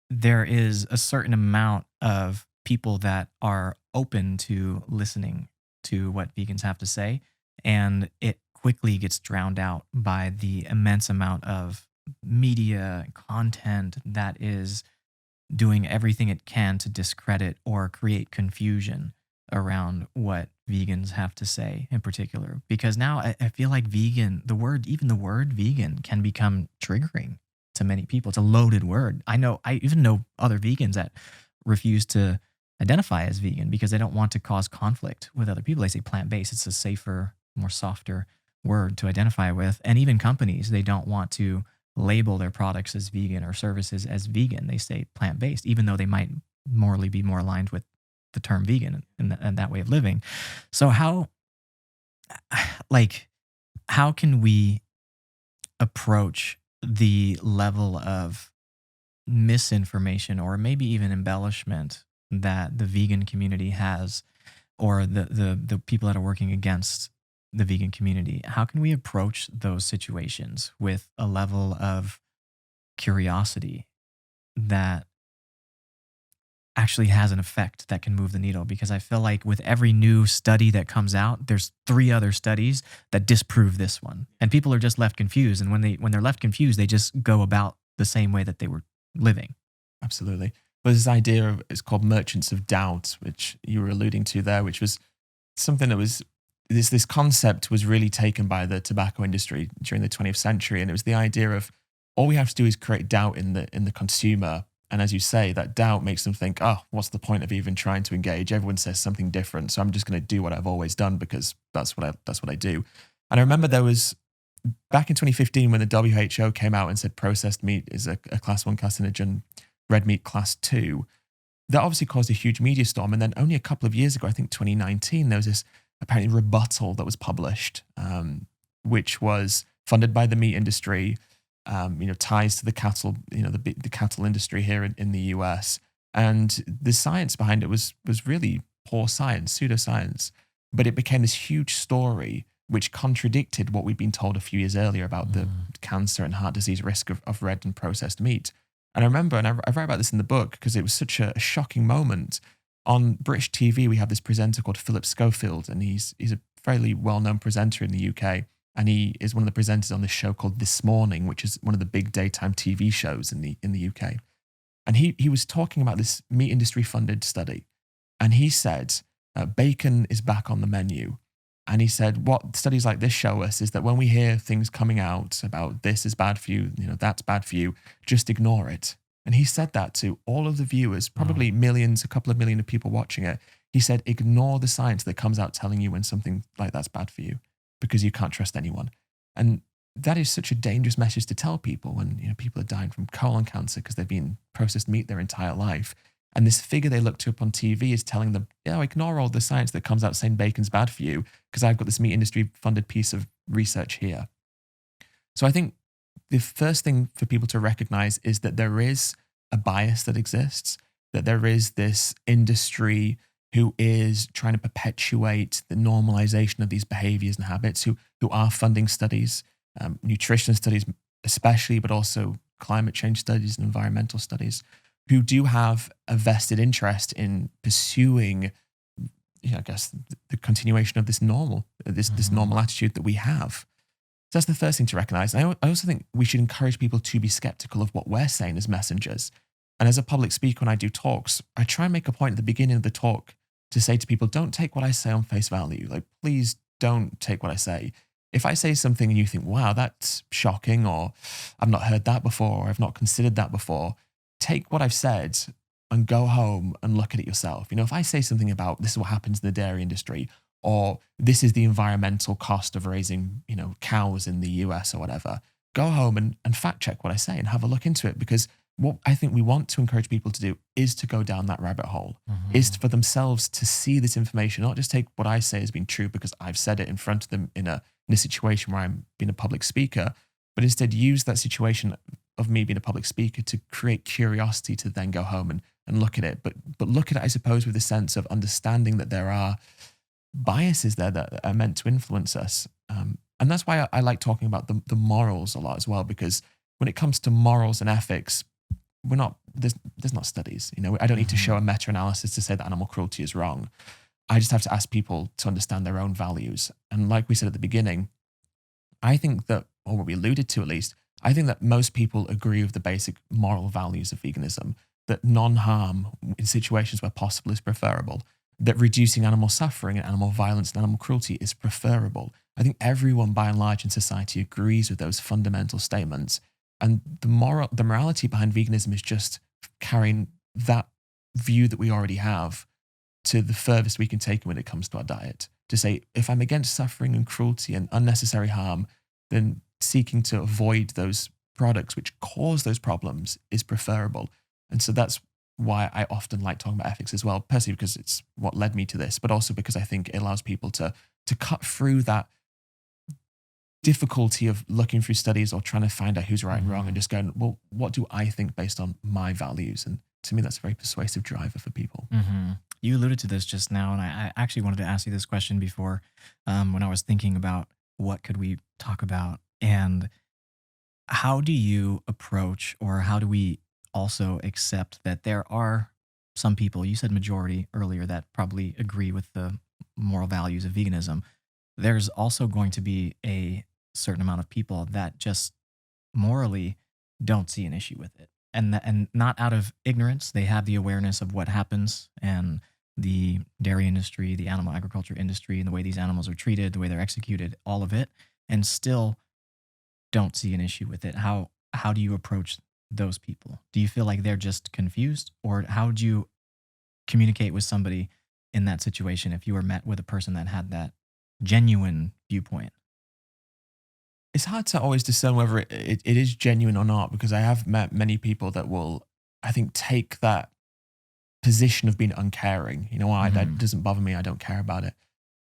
there is a certain amount of people that are open to listening to what vegans have to say, and it quickly gets drowned out by the immense amount of media content that is doing everything it can to discredit or create confusion around what vegans have to say in particular. Because now I feel like even the word vegan can become triggering to many people. It's a loaded word. I even know other vegans that refuse to identify as vegan because they don't want to cause conflict with other people. They say plant-based. It's a safer, more softer word to identify with. And even companies, they don't want to label their products as vegan or services as vegan. They say plant-based, even though they might morally be more aligned with the term vegan and that way of living. So how can we approach the level of misinformation or maybe even embellishment that the vegan community has, or the people that are working against the vegan community? How can we approach those situations with a level of curiosity that actually has an effect that can move the needle? Because I feel like with every new study that comes out, there's three other studies that disprove this one. And people are just left confused. And when they're left confused, they just go about the same way that they were living. Absolutely. But this idea of it's called merchants of doubt, which you were alluding to there, which was something that was this concept was really taken by the tobacco industry during the 20th century, and it was the idea of all we have to do is create doubt in the consumer. And as you say, that doubt makes them think, oh, what's the point of even trying to engage? Everyone says something different, so I'm just going to do what I've always done because that's what I do. And I remember there was back in 2015 when the WHO came out and said processed meat is a class 1 carcinogen, red meat class 2. That obviously caused a huge media storm. And then only a couple of years ago, I think 2019, there was this apparently rebuttal that was published, which was funded by the meat industry, ties to the cattle, the cattle industry here in the US. And the science behind it was really poor science, pseudoscience. But it became this huge story which contradicted what we'd been told a few years earlier about the cancer and heart disease risk of red and processed meat. And I remember, and I write about this in the book because it was such a shocking moment. On British TV, we have this presenter called Philip Schofield, and he's a fairly well-known presenter in the UK. And he is one of the presenters on this show called This Morning, which is one of the big daytime TV shows in the UK. And he was talking about this meat industry funded study. And he said, bacon is back on the menu. And he said, what studies like this show us is that when we hear things coming out about this is bad for you, that's bad for you, just ignore it. And he said that to all of the viewers, probably millions, a couple of million of people watching it. He said, ignore the science that comes out telling you when something like that's bad for you because you can't trust anyone. And that is such a dangerous message to tell people when people are dying from colon cancer because they've been processed meat their entire life. And this figure they looked up on TV is telling them, ignore all the science that comes out saying bacon's bad for you because I've got this meat industry funded piece of research here. So I think the first thing for people to recognize is that there is a bias that exists, that there is this industry who is trying to perpetuate the normalization of these behaviors and habits, who are funding studies, nutrition studies especially, but also climate change studies and environmental studies, who do have a vested interest in pursuing, I guess, the continuation of this normal attitude that we have. So that's the first thing to recognize. And I also think we should encourage people to be skeptical of what we're saying as messengers. And as a public speaker, when I do talks, I try and make a point at the beginning of the talk to say to people, don't take what I say on face value. Like, please don't take what I say. If I say something and you think, wow, that's shocking, or I've not heard that before, or I've not considered that before, take what I've said and go home and look at it yourself. If I say something about this is what happens in the dairy industry, or this is the environmental cost of raising, cows in the US or whatever, go home and fact check what I say and have a look into it. Because what I think we want to encourage people to do is to go down that rabbit hole, is for themselves to see this information, not just take what I say as being true because I've said it in front of them in a situation where I'm being a public speaker, but instead use that situation of me being a public speaker to create curiosity to then go home and look at it. But look at it, I suppose, with a sense of understanding that there are biases there that are meant to influence us. And that's why I like talking about the morals a lot as well, because when it comes to morals and ethics, there's not studies. I don't need to show a meta-analysis to say that animal cruelty is wrong. I just have to ask people to understand their own values. And like we said at the beginning, I think that, or what we alluded to at least, I think that most people agree with the basic moral values of veganism, that non-harm in situations where possible is preferable, that reducing animal suffering and animal violence and animal cruelty is preferable. I think everyone by and large in society agrees with those fundamental statements. And the morality behind veganism is just carrying that view that we already have to the furthest we can take it when it comes to our diet. To say, if I'm against suffering and cruelty and unnecessary harm, then seeking to avoid those products which cause those problems is preferable. And so that's why I often like talking about ethics as well, personally because it's what led me to this, but also because I think it allows people to cut through that difficulty of looking through studies or trying to find out who's right and wrong and just going, well, what do I think based on my values? And to me, that's a very persuasive driver for people. You alluded to this just now, and I actually wanted to ask you this question before when I was thinking about what could we talk about, and how do you approach, or how do we also accept that there are some people, you said majority earlier, that probably agree with the moral values of veganism. There's also going to be a certain amount of people that just morally don't see an issue with it. And not out of ignorance, they have the awareness of what happens and the dairy industry, the animal agriculture industry, and the way these animals are treated, the way they're executed, all of it, and still don't see an issue with it. How do you approach those people? Do you feel like they're just confused, or how would you communicate with somebody in that situation if you were met with a person that had that genuine viewpoint? It's hard to always discern whether it is genuine or not, because I have met many people that will, I think, take that position of being uncaring. You know what? That doesn't bother me. I don't care about it.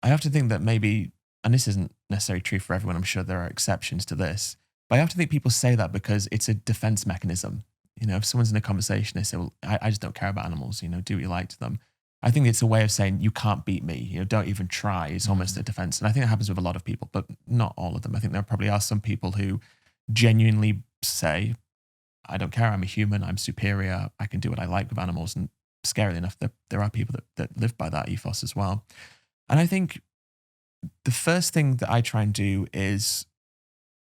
I have to think that maybe, and this isn't necessarily true for everyone, I'm sure there are exceptions to this, but I have to think people say that because it's a defense mechanism. You know, if someone's in a conversation, they say, well, I just don't care about animals, you know, do what you like to them. I think it's a way of saying, you can't beat me, you know, don't even try. It's almost a defense. And I think that happens with a lot of people, but not all of them. I think there probably are some people who genuinely say, I don't care, I'm a human, I'm superior, I can do what I like with animals. And scarily enough, there are people that live by that ethos as well. And I think the first thing that I try and do is,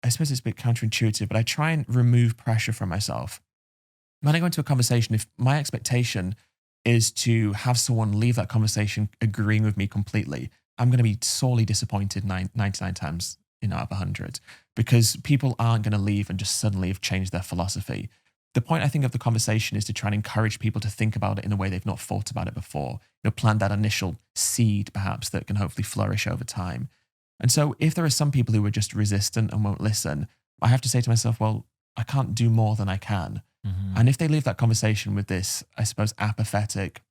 I suppose it's a bit counterintuitive, but I try and remove pressure from myself. When I go into a conversation, if my expectation is to have someone leave that conversation agreeing with me completely, I'm going to be sorely disappointed 99 times out of 100, because people aren't going to leave and just suddenly have changed their philosophy. The point, I think, of the conversation is to try and encourage people to think about it in a way they've not thought about it before. You know, plant that initial seed, perhaps, that can hopefully flourish over time. And so if there are some people who are just resistant and won't listen, I have to say to myself, well, I can't do more than I can. And if they leave that conversation with this, I suppose, apathetic,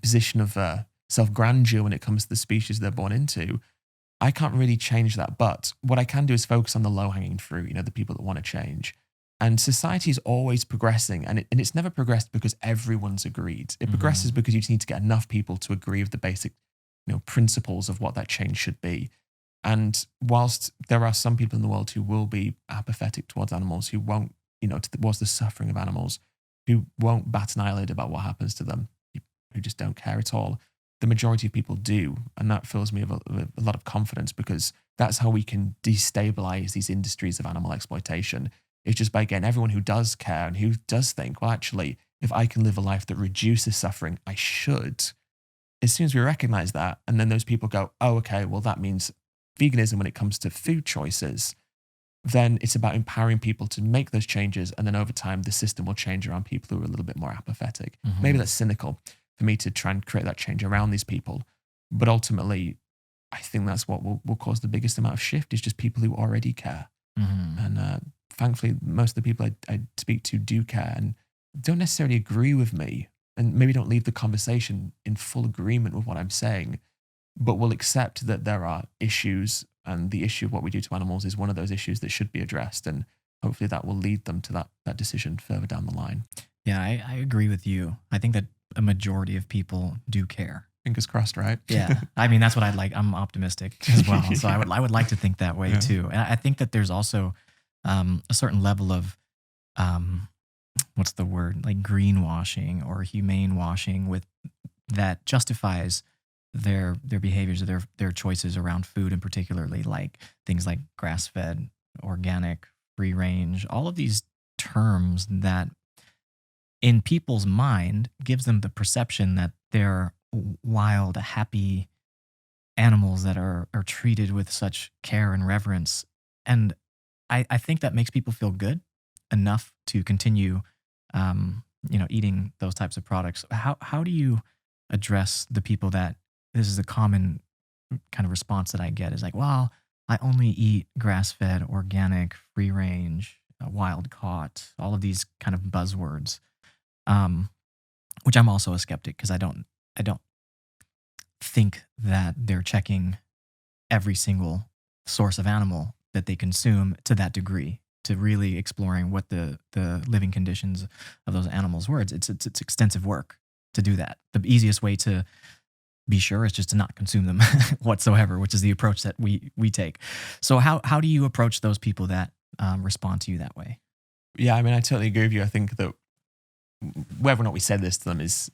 position of self-grandeur when it comes to the species they're born into, I can't really change that. But what I can do is focus on the low-hanging fruit, the people that want to change. And society is always progressing, and it's never progressed because everyone's agreed. It progresses because you just need to get enough people to agree with the basic, principles of what that change should be. And whilst there are some people in the world who will be apathetic towards animals, who won't, towards the suffering of animals, who won't bat an eyelid about what happens to them, who just don't care at all, the majority of people do. And that fills me with a lot of confidence, because that's how we can destabilize these industries of animal exploitation. It's just by getting everyone who does care and who does think, well, actually, if I can live a life that reduces suffering, I should. As soon as we recognize that, and then those people go, oh, okay, well, that means veganism when it comes to food choices, then it's about empowering people to make those changes. And then over time, the system will change around people who are a little bit more apathetic. Maybe that's cynical for me to try and create that change around these people. But ultimately, I think that's what will cause the biggest amount of shift, is just people who already care. And thankfully, most of the people I speak to do care and don't necessarily agree with me, and maybe don't leave the conversation in full agreement with what I'm saying, but will accept that there are issues, and the issue of what we do to animals is one of those issues that should be addressed. And hopefully that will lead them to that decision further down the line. Yeah, I agree with you. I think that a majority of people do care. Fingers crossed, right? Yeah. I mean, that's what I'd like. I'm optimistic as well. So I would like to think that way too. And I think that there's also a certain level of, what's the word? Like greenwashing or humane washing that justifies their behaviors or their choices around food, and particularly like things like grass-fed, organic, free range, all of these terms that in people's mind gives them the perception that they're wild, happy animals that are treated with such care and reverence. And I think that makes people feel good enough to continue, eating those types of products. How do you address the people that this is a common kind of response that I get, is like, well, I only eat grass-fed, organic, free range, wild caught, all of these kind of buzzwords, which I'm also a skeptic, because I don't think that they're checking every single source of animal that they consume to that degree, to really exploring what the living conditions of those animals were. It's extensive work to do that. The easiest way to be sure is just to not consume them whatsoever, which is the approach that we take. So how do you approach those people that respond to you that way? Yeah, I mean, I totally agree with you. I think that whether or not we said this to them is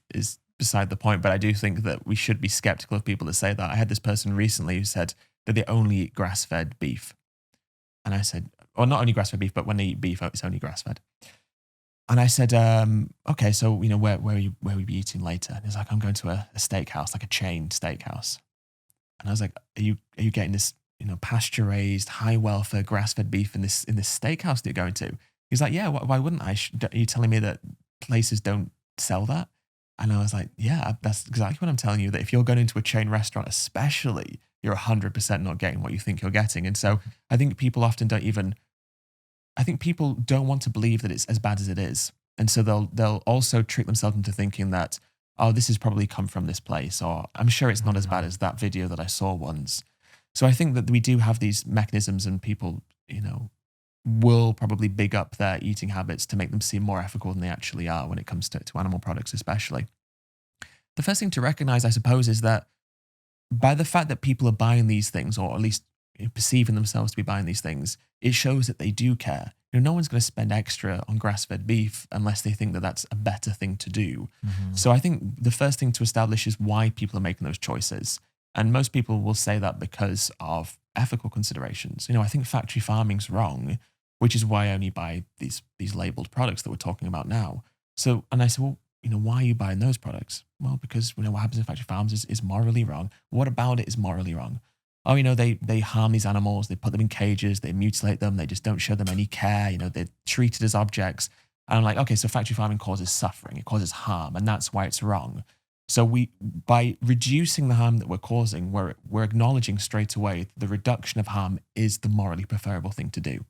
beside the point, but I do think that we should be skeptical of people that say that. I had this person recently who said that they only eat grass-fed beef. And I said, or not only grass-fed beef, but when they eat beef, it's only grass-fed. And I said, okay, so, where will you be eating later? And he's like, I'm going to a steakhouse, like a chain steakhouse. And I was like, are you getting this, pasture-raised, high welfare, grass-fed beef in this steakhouse that you're going to? He's like, yeah, why wouldn't I? Are you telling me that places don't sell that? And I was like, yeah, that's exactly what I'm telling you, that if you're going into a chain restaurant, especially, you're 100% not getting what you think you're getting. And so I think people often people don't want to believe that it's as bad as it is. And so they'll also trick themselves into thinking that, oh, this has probably come from this place, or I'm sure it's not as bad as that video that I saw once. So I think that we do have these mechanisms, and people, will probably big up their eating habits to make them seem more ethical than they actually are when it comes to animal products, especially. The first thing to recognize, I suppose, is that by the fact that people are buying these things, or at least perceiving themselves to be buying these things, it shows that they do care. No one's going to spend extra on grass-fed beef unless they think that that's a better thing to do. Mm-hmm. So I think the first thing to establish is why people are making those choices. And most people will say that because of ethical considerations. I think factory farming's wrong, which is why I only buy these labeled products that we're talking about now. So, and I said, well, why are you buying those products? Well, because what happens in factory farms is morally wrong. What about it is morally wrong? Oh, they harm these animals, they put them in cages, they mutilate them, they just don't show them any care, they're treated as objects. And I'm like, okay, so factory farming causes suffering, it causes harm, and that's why it's wrong. So by reducing the harm that we're causing, we're acknowledging straight away the reduction of harm is the morally preferable thing to do.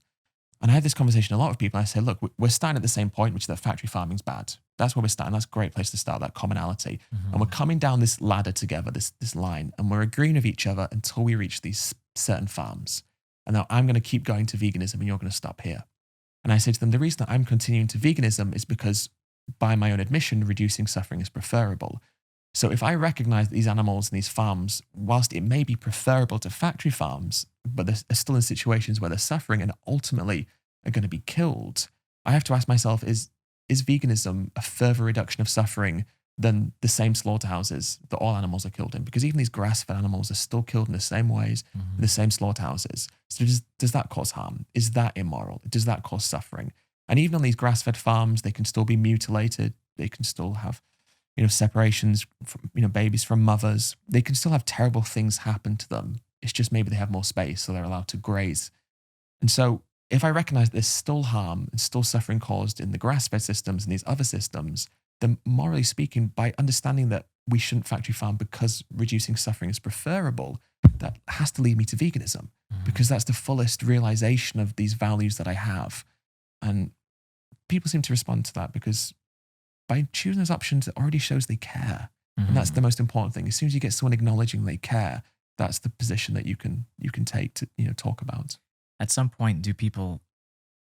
And I had this conversation a lot with people. I say, look, we're starting at the same point, which is that factory farming's bad. That's where we're starting. That's a great place to start, that commonality. Mm-hmm. And we're coming down this ladder together, this line, and we're agreeing with each other until we reach these certain farms. And now I'm going to keep going to veganism and you're going to stop here. And I say to them, the reason that I'm continuing to veganism is because, by my own admission, reducing suffering is preferable. So if I recognize that these animals and these farms, whilst it may be preferable to factory farms, but they're still in situations where they're suffering and ultimately are going to be killed, I have to ask myself, is veganism a further reduction of suffering than the same slaughterhouses that all animals are killed in? Because even these grass-fed animals are still killed in the same ways, in the same slaughterhouses. So does that cause harm? Is that immoral? Does that cause suffering? And even on these grass-fed farms, they can still be mutilated. They can still have separations from, babies from mothers. They can still have terrible things happen to them. It's just maybe they have more space, so they're allowed to graze. And so if I recognize there's still harm and still suffering caused in the grass-fed systems and these other systems, then morally speaking, by understanding that we shouldn't factory farm because reducing suffering is preferable, that has to lead me to veganism, because that's the fullest realization of these values that I have. And people seem to respond to that because by choosing those options, it already shows they care. And that's the most important thing. As soon as you get someone acknowledging they care, that's the position that you can take to talk about. At some point, do people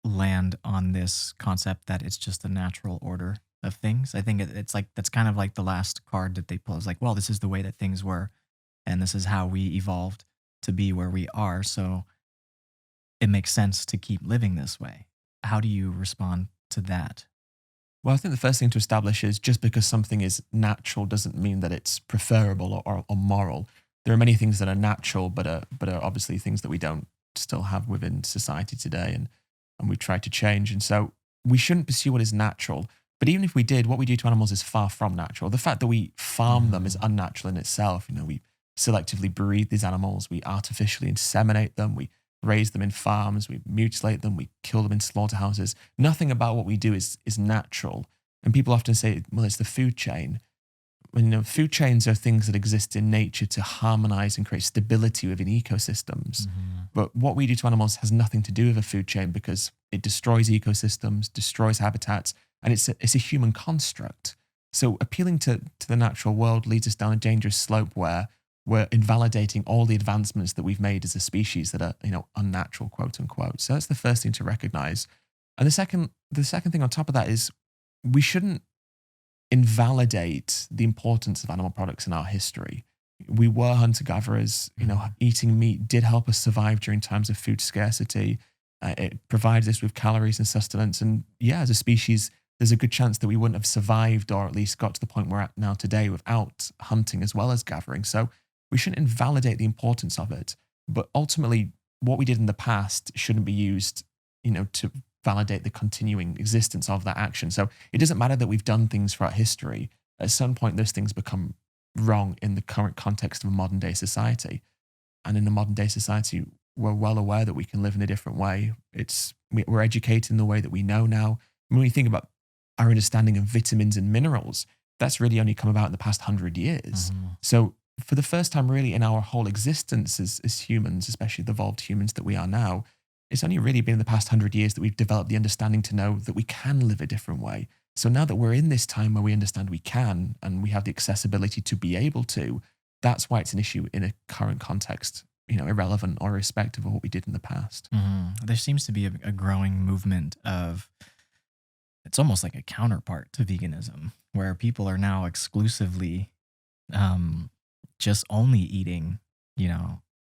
land on this concept that it's just the natural order of things? I think it's like, that's kind of like the last card that they pull. It's like, well, this is the way that things were, and this is how we evolved to be where we are. So it makes sense to keep living this way. How do you respond to that? Well, I think the first thing to establish is just because something is natural doesn't mean that it's preferable or moral. There are many things that are natural, but are obviously things that we don't still have within society today, and we try to change. And so we shouldn't pursue what is natural. But even if we did, what we do to animals is far from natural. The fact that we farm them is unnatural in itself. We selectively breed these animals, we artificially inseminate them, we raise them in farms, we mutilate them, we kill them in slaughterhouses. Nothing about what we do is natural. And people often say, well, it's the food chain. When food chains are things that exist in nature to harmonize and create stability within ecosystems. But what we do to animals has nothing to do with a food chain, because it destroys ecosystems, destroys habitats, and it's a human construct. So appealing to the natural world leads us down a dangerous slope where we're invalidating all the advancements that we've made as a species that are, unnatural, quote unquote. So that's the first thing to recognize. And the second thing on top of that is we shouldn't invalidate the importance of animal products in our history. We were hunter-gatherers. Eating meat did help us survive during times of food scarcity. It provides us with calories and sustenance. And yeah, as a species, there's a good chance that we wouldn't have survived or at least got to the point we're at now today without hunting as well as gathering. So we shouldn't invalidate the importance of it. But ultimately, what we did in the past shouldn't be used, to validate the continuing existence of that action. So it doesn't matter that we've done things throughout history. At some point, those things become wrong in the current context of a modern day society. And in a modern day society, we're well aware that we can live in a different way. We're educated in the way that we know now. When we think about our understanding of vitamins and minerals, that's really only come about in the past 100 years. So for the first time really in our whole existence as humans, especially the evolved humans that we are now, it's only really been in the past 100 years that we've developed the understanding to know that we can live a different way. So now that we're in this time where we understand we can and we have the accessibility to be able to, that's why it's an issue in a current context, irrelevant or irrespective of what we did in the past. There seems to be a growing movement of, it's almost like a counterpart to veganism, where people are now exclusively just only eating,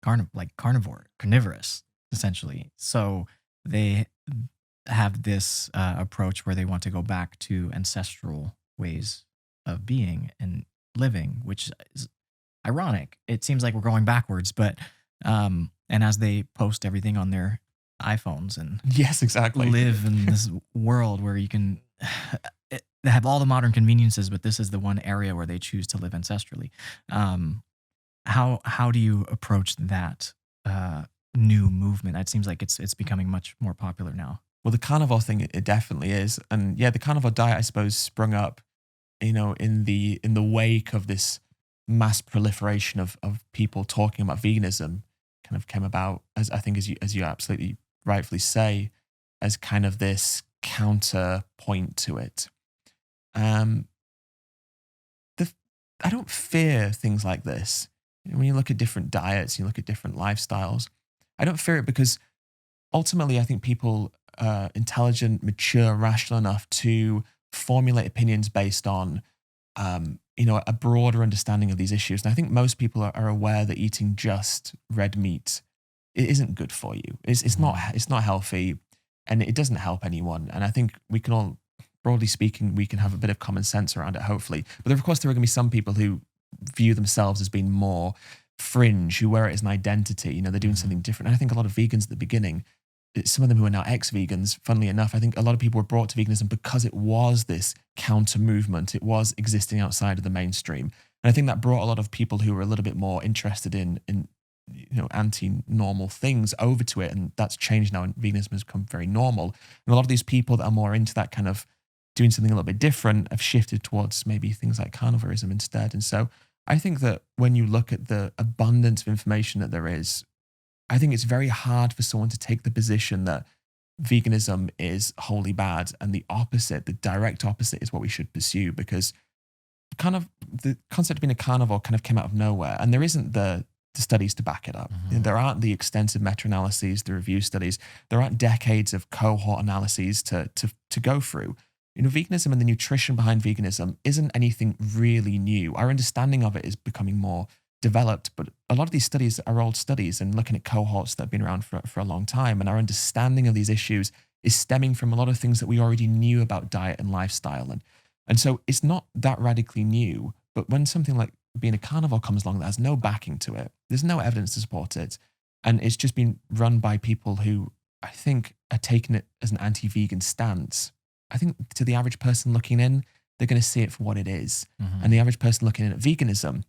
carnivorous, essentially. So they have this approach where they want to go back to ancestral ways of being and living, which is ironic. It seems like we're going backwards, but and as they post everything on their iPhones and yes, exactly, live in this world where you can they have all the modern conveniences, but this is the one area where they choose to live ancestrally. How do you approach that new movement? It seems like it's becoming much more popular now. Well, the carnivore thing, it definitely is. And yeah, the carnivore diet, I suppose, sprung up, in the wake of this mass proliferation of people talking about veganism, kind of came about, as I think, as you absolutely rightfully say, as kind of this counterpoint to it. I don't fear things like this. When you look at different diets, you look at different lifestyles, I don't fear it because ultimately I think people are intelligent, mature, rational enough to formulate opinions based on, a broader understanding of these issues. And I think most people are aware that eating just red meat, it isn't good for you. It's not healthy, and it doesn't help anyone. And I think we can all, broadly speaking, we can have a bit of common sense around it, hopefully. But of course, there are going to be some people who view themselves as being more fringe, who wear it as an identity. They're doing something different. And I think a lot of vegans at the beginning, some of them who are now ex-vegans, funnily enough, I think a lot of people were brought to veganism because it was this counter movement. It was existing outside of the mainstream. And I think that brought a lot of people who were a little bit more interested in anti-normal things over to it. And that's changed now, and veganism has become very normal. And a lot of these people that are more into that kind of doing something a little bit different have shifted towards maybe things like carnivorism instead. And so I think that when you look at the abundance of information that there is, I think it's very hard for someone to take the position that veganism is wholly bad and the opposite, the direct opposite, is what we should pursue, because kind of the concept of being a carnivore kind of came out of nowhere, and there isn't the studies to back it up. There aren't the extensive meta-analyses, the review studies. There aren't decades of cohort analyses to go through. Veganism and the nutrition behind veganism isn't anything really new. Our understanding of it is becoming more developed, but a lot of these studies are old studies and looking at cohorts that have been around for a long time. And our understanding of these issues is stemming from a lot of things that we already knew about diet and lifestyle. And so it's not that radically new, but when something like being a carnivore comes along that has no backing to it, there's no evidence to support it, and it's just been run by people who I think are taking it as an anti-vegan stance. I think to the average person looking in, they're going to see it for what it is. And the average person looking in at veganism,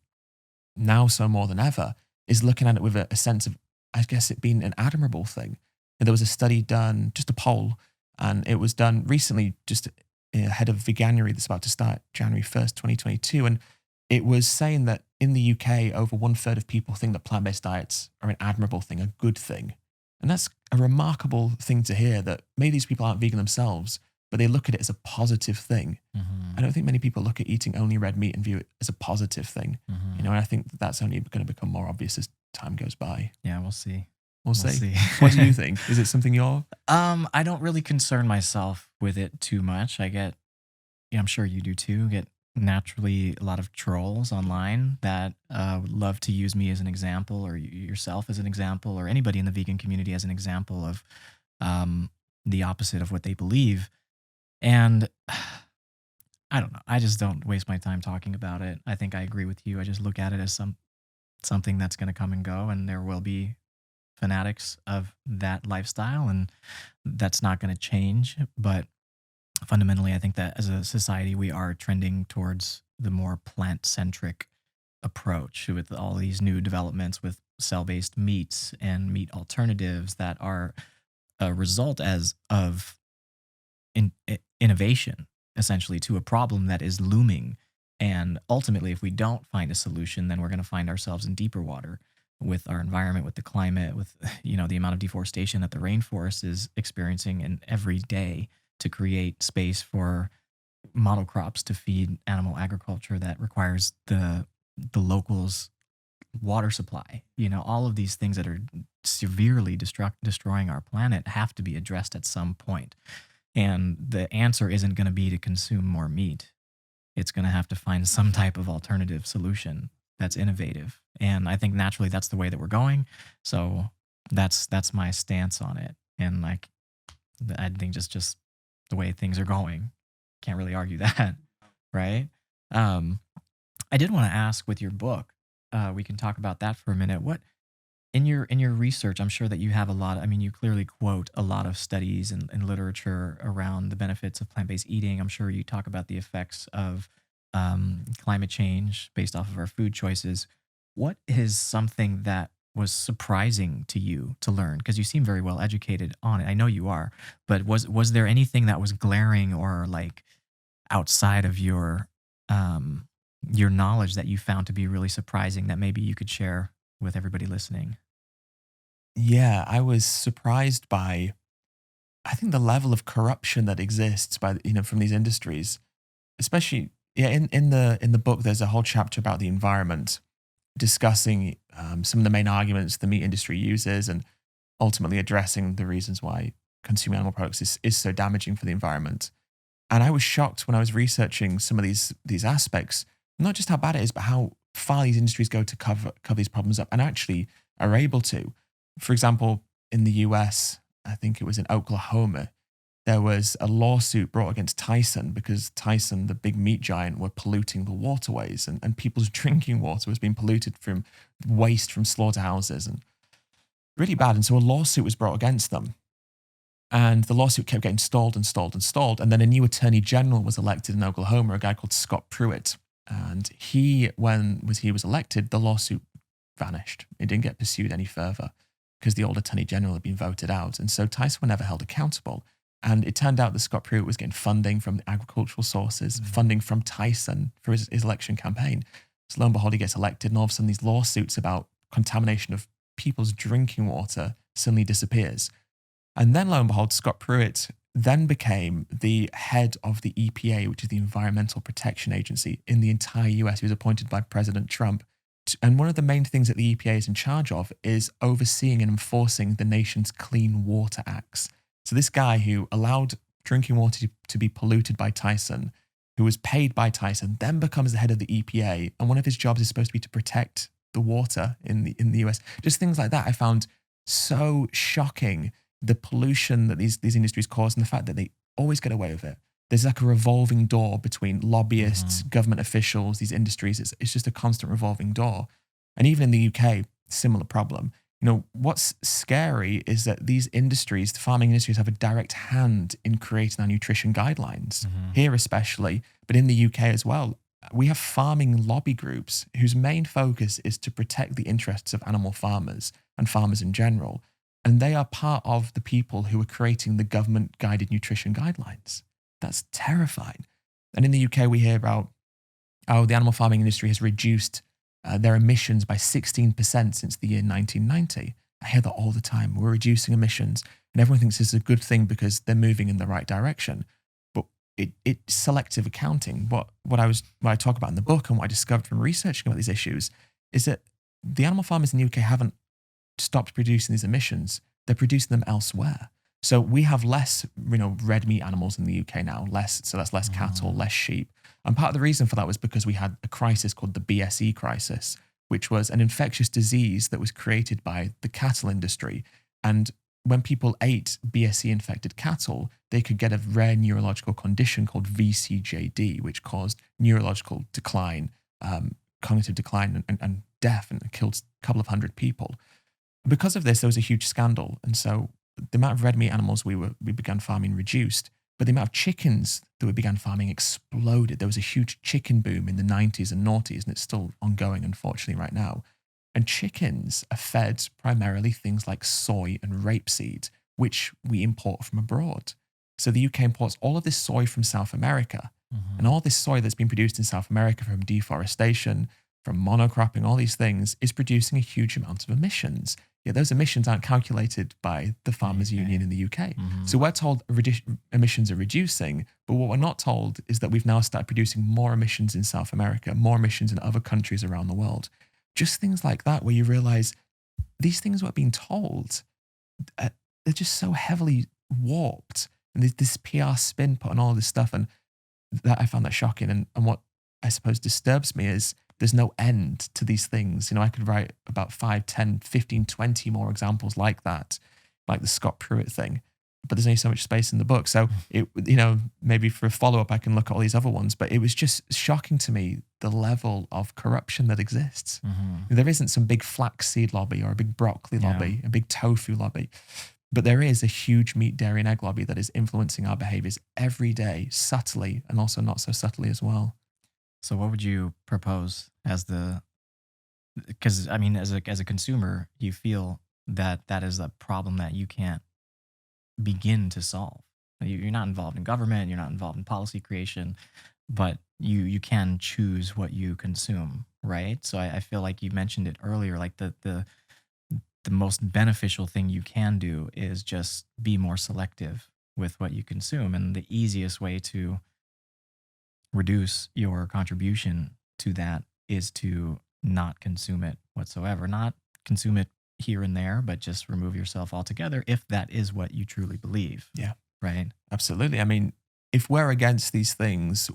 now so more than ever, is looking at it with a sense of, I guess, it being an admirable thing. And there was a study done, just a poll, and it was done recently, just ahead of Veganuary that's about to start January 1st, 2022. And it was saying that in the UK, over 1/3 of people think that plant-based diets are an admirable thing, a good thing. And that's a remarkable thing to hear, that maybe these people aren't vegan themselves, but they look at it as a positive thing. I don't think many people look at eating only red meat and view it as a positive thing. And I think that's only going to become more obvious as time goes by. Yeah, we'll see. We'll see. What do you think? Is it something you're? I don't really concern myself with it too much. I'm sure you do too, get naturally a lot of trolls online that would love to use me as an example, or yourself as an example, or anybody in the vegan community as an example of the opposite of what they believe. And I don't know. I just don't waste my time talking about it. I think I agree with you. I just look at it as something that's going to come and go, and there will be fanatics of that lifestyle, and that's not going to change. But fundamentally, I think that as a society, we are trending towards the more plant centric approach with all these new developments with cell based meats and meat alternatives that are a result as of innovation, essentially, to a problem that is looming. And ultimately, if we don't find a solution, then we're going to find ourselves in deeper water with our environment, with the climate, with the amount of deforestation that the rainforest is experiencing in every day to create space for model crops to feed animal agriculture that requires the locals' water supply. All of these things that are severely destroying our planet have to be addressed at some point. And the answer isn't going to be to consume more meat. It's going to have to find some type of alternative solution that's innovative. And I think naturally that's the way that we're going. So that's my stance on it. And I think just the way things are going, can't really argue that, right? I did want to ask, with your book, we can talk about that for a minute. What in your research, I'm sure that you have a lot. I mean, you clearly quote a lot of studies and literature around the benefits of plant-based eating. I'm sure you talk about the effects of climate change based off of our food choices. What is something that was surprising to you to learn? Because you seem very well educated on it. I know you are, but was there anything that was glaring or like outside of your knowledge that you found to be really surprising that maybe you could share with everybody listening? Yeah, I was surprised by, I think, the level of corruption that exists from these industries, especially, yeah, in the book there's a whole chapter about the environment, discussing some of the main arguments the meat industry uses, and ultimately addressing the reasons why consuming animal products is so damaging for the environment. And I was shocked when I was researching some of these aspects, not just how bad it is, but how far these industries go to cover these problems up, and actually are able to. For example, in the US, I think it was in Oklahoma, there was a lawsuit brought against Tyson because Tyson, the big meat giant, were polluting the waterways, and people's drinking water was being polluted from waste from slaughterhouses, and really bad. And so a lawsuit was brought against them. And the lawsuit kept getting stalled and stalled and stalled. And then a new attorney general was elected in Oklahoma, a guy called Scott Pruitt. And when he was elected, the lawsuit vanished. It didn't get pursued any further because the old attorney general had been voted out. And so Tyson were never held accountable. And it turned out that Scott Pruitt was getting funding from the agricultural sources, funding from Tyson for his election campaign. So lo and behold, he gets elected, and all of a sudden these lawsuits about contamination of people's drinking water suddenly disappears. And then lo and behold, Scott Pruitt then became the head of the EPA, which is the Environmental Protection Agency in the entire US. He was appointed by President Trump. And one of the main things that the EPA is in charge of is overseeing and enforcing the nation's Clean Water Acts. So this guy who allowed drinking water to be polluted by Tyson, who was paid by Tyson, then becomes the head of the EPA. And one of his jobs is supposed to be to protect the water in the US. Just things like that I found so shocking. The pollution that these industries cause, and the fact that they always get away with it. There's like a revolving door between lobbyists, government officials, these industries. It's just a constant revolving door. And even in the UK, similar problem. What's scary is that these industries, the farming industries, have a direct hand in creating our nutrition guidelines, here especially, but in the UK as well. We have farming lobby groups whose main focus is to protect the interests of animal farmers and farmers in general. And they are part of the people who are creating the government-guided nutrition guidelines. That's terrifying. And in the UK, we hear about how the animal farming industry has reduced their emissions by 16% since the year 1990. I hear that all the time. We're reducing emissions, and everyone thinks this is a good thing because they're moving in the right direction. But it's selective accounting. What I talk about in the book, and what I discovered from researching about these issues, is that the animal farmers in the UK haven't stopped producing these emissions. They're producing them elsewhere. So we have less, red meat animals in the UK now, so that's less cattle, less sheep. And part of the reason for that was because we had a crisis called the BSE crisis, which was an infectious disease that was created by the cattle industry. And when people ate BSE infected cattle, they could get a rare neurological condition called VCJD, which caused neurological decline, cognitive decline, and death, and it killed a couple of hundred people. Because of this, there was a huge scandal. And so the amount of red meat animals we began farming reduced, but the amount of chickens that we began farming exploded. There was a huge chicken boom in the 90s and noughties, and it's still ongoing, unfortunately, right now. And chickens are fed primarily things like soy and rapeseed, which we import from abroad. So the UK imports all of this soy from South America, and all this soy that's been produced in South America from deforestation, from monocropping, all these things, is producing a huge amount of emissions. Yet those emissions aren't calculated by the Farmers Union in the UK. So we're told emissions are reducing, but what we're not told is that we've now started producing more emissions in South America, more emissions in other countries around the world. Just things like that, where you realize these things we're being told, they're just so heavily warped. And there's this PR spin put on all this stuff. And that I found that shocking. And what I suppose disturbs me is there's no end to these things. You know, I could write about 5, 10, 15, 20 more examples like that, like the Scott Pruitt thing. But there's only so much space in the book. So, maybe for a follow-up, I can look at all these other ones. But it was just shocking to me, the level of corruption that exists. There isn't some big flaxseed lobby or a big broccoli lobby, a big tofu lobby. But there is a huge meat, dairy, and egg lobby that is influencing our behaviors every day, subtly, and also not so subtly as well. So what would you propose because I mean, as a consumer, you feel that is a problem that you can't begin to solve. You're not involved in government, you're not involved in policy creation, but you can choose what you consume, right? So I feel like you mentioned it earlier, like the most beneficial thing you can do is just be more selective with what you consume. And the easiest way to reduce your contribution to that is to not consume it whatsoever, not consume it here and there, but just remove yourself altogether if that is what you truly believe. Yeah. Right? Absolutely. I mean, if we're against these things,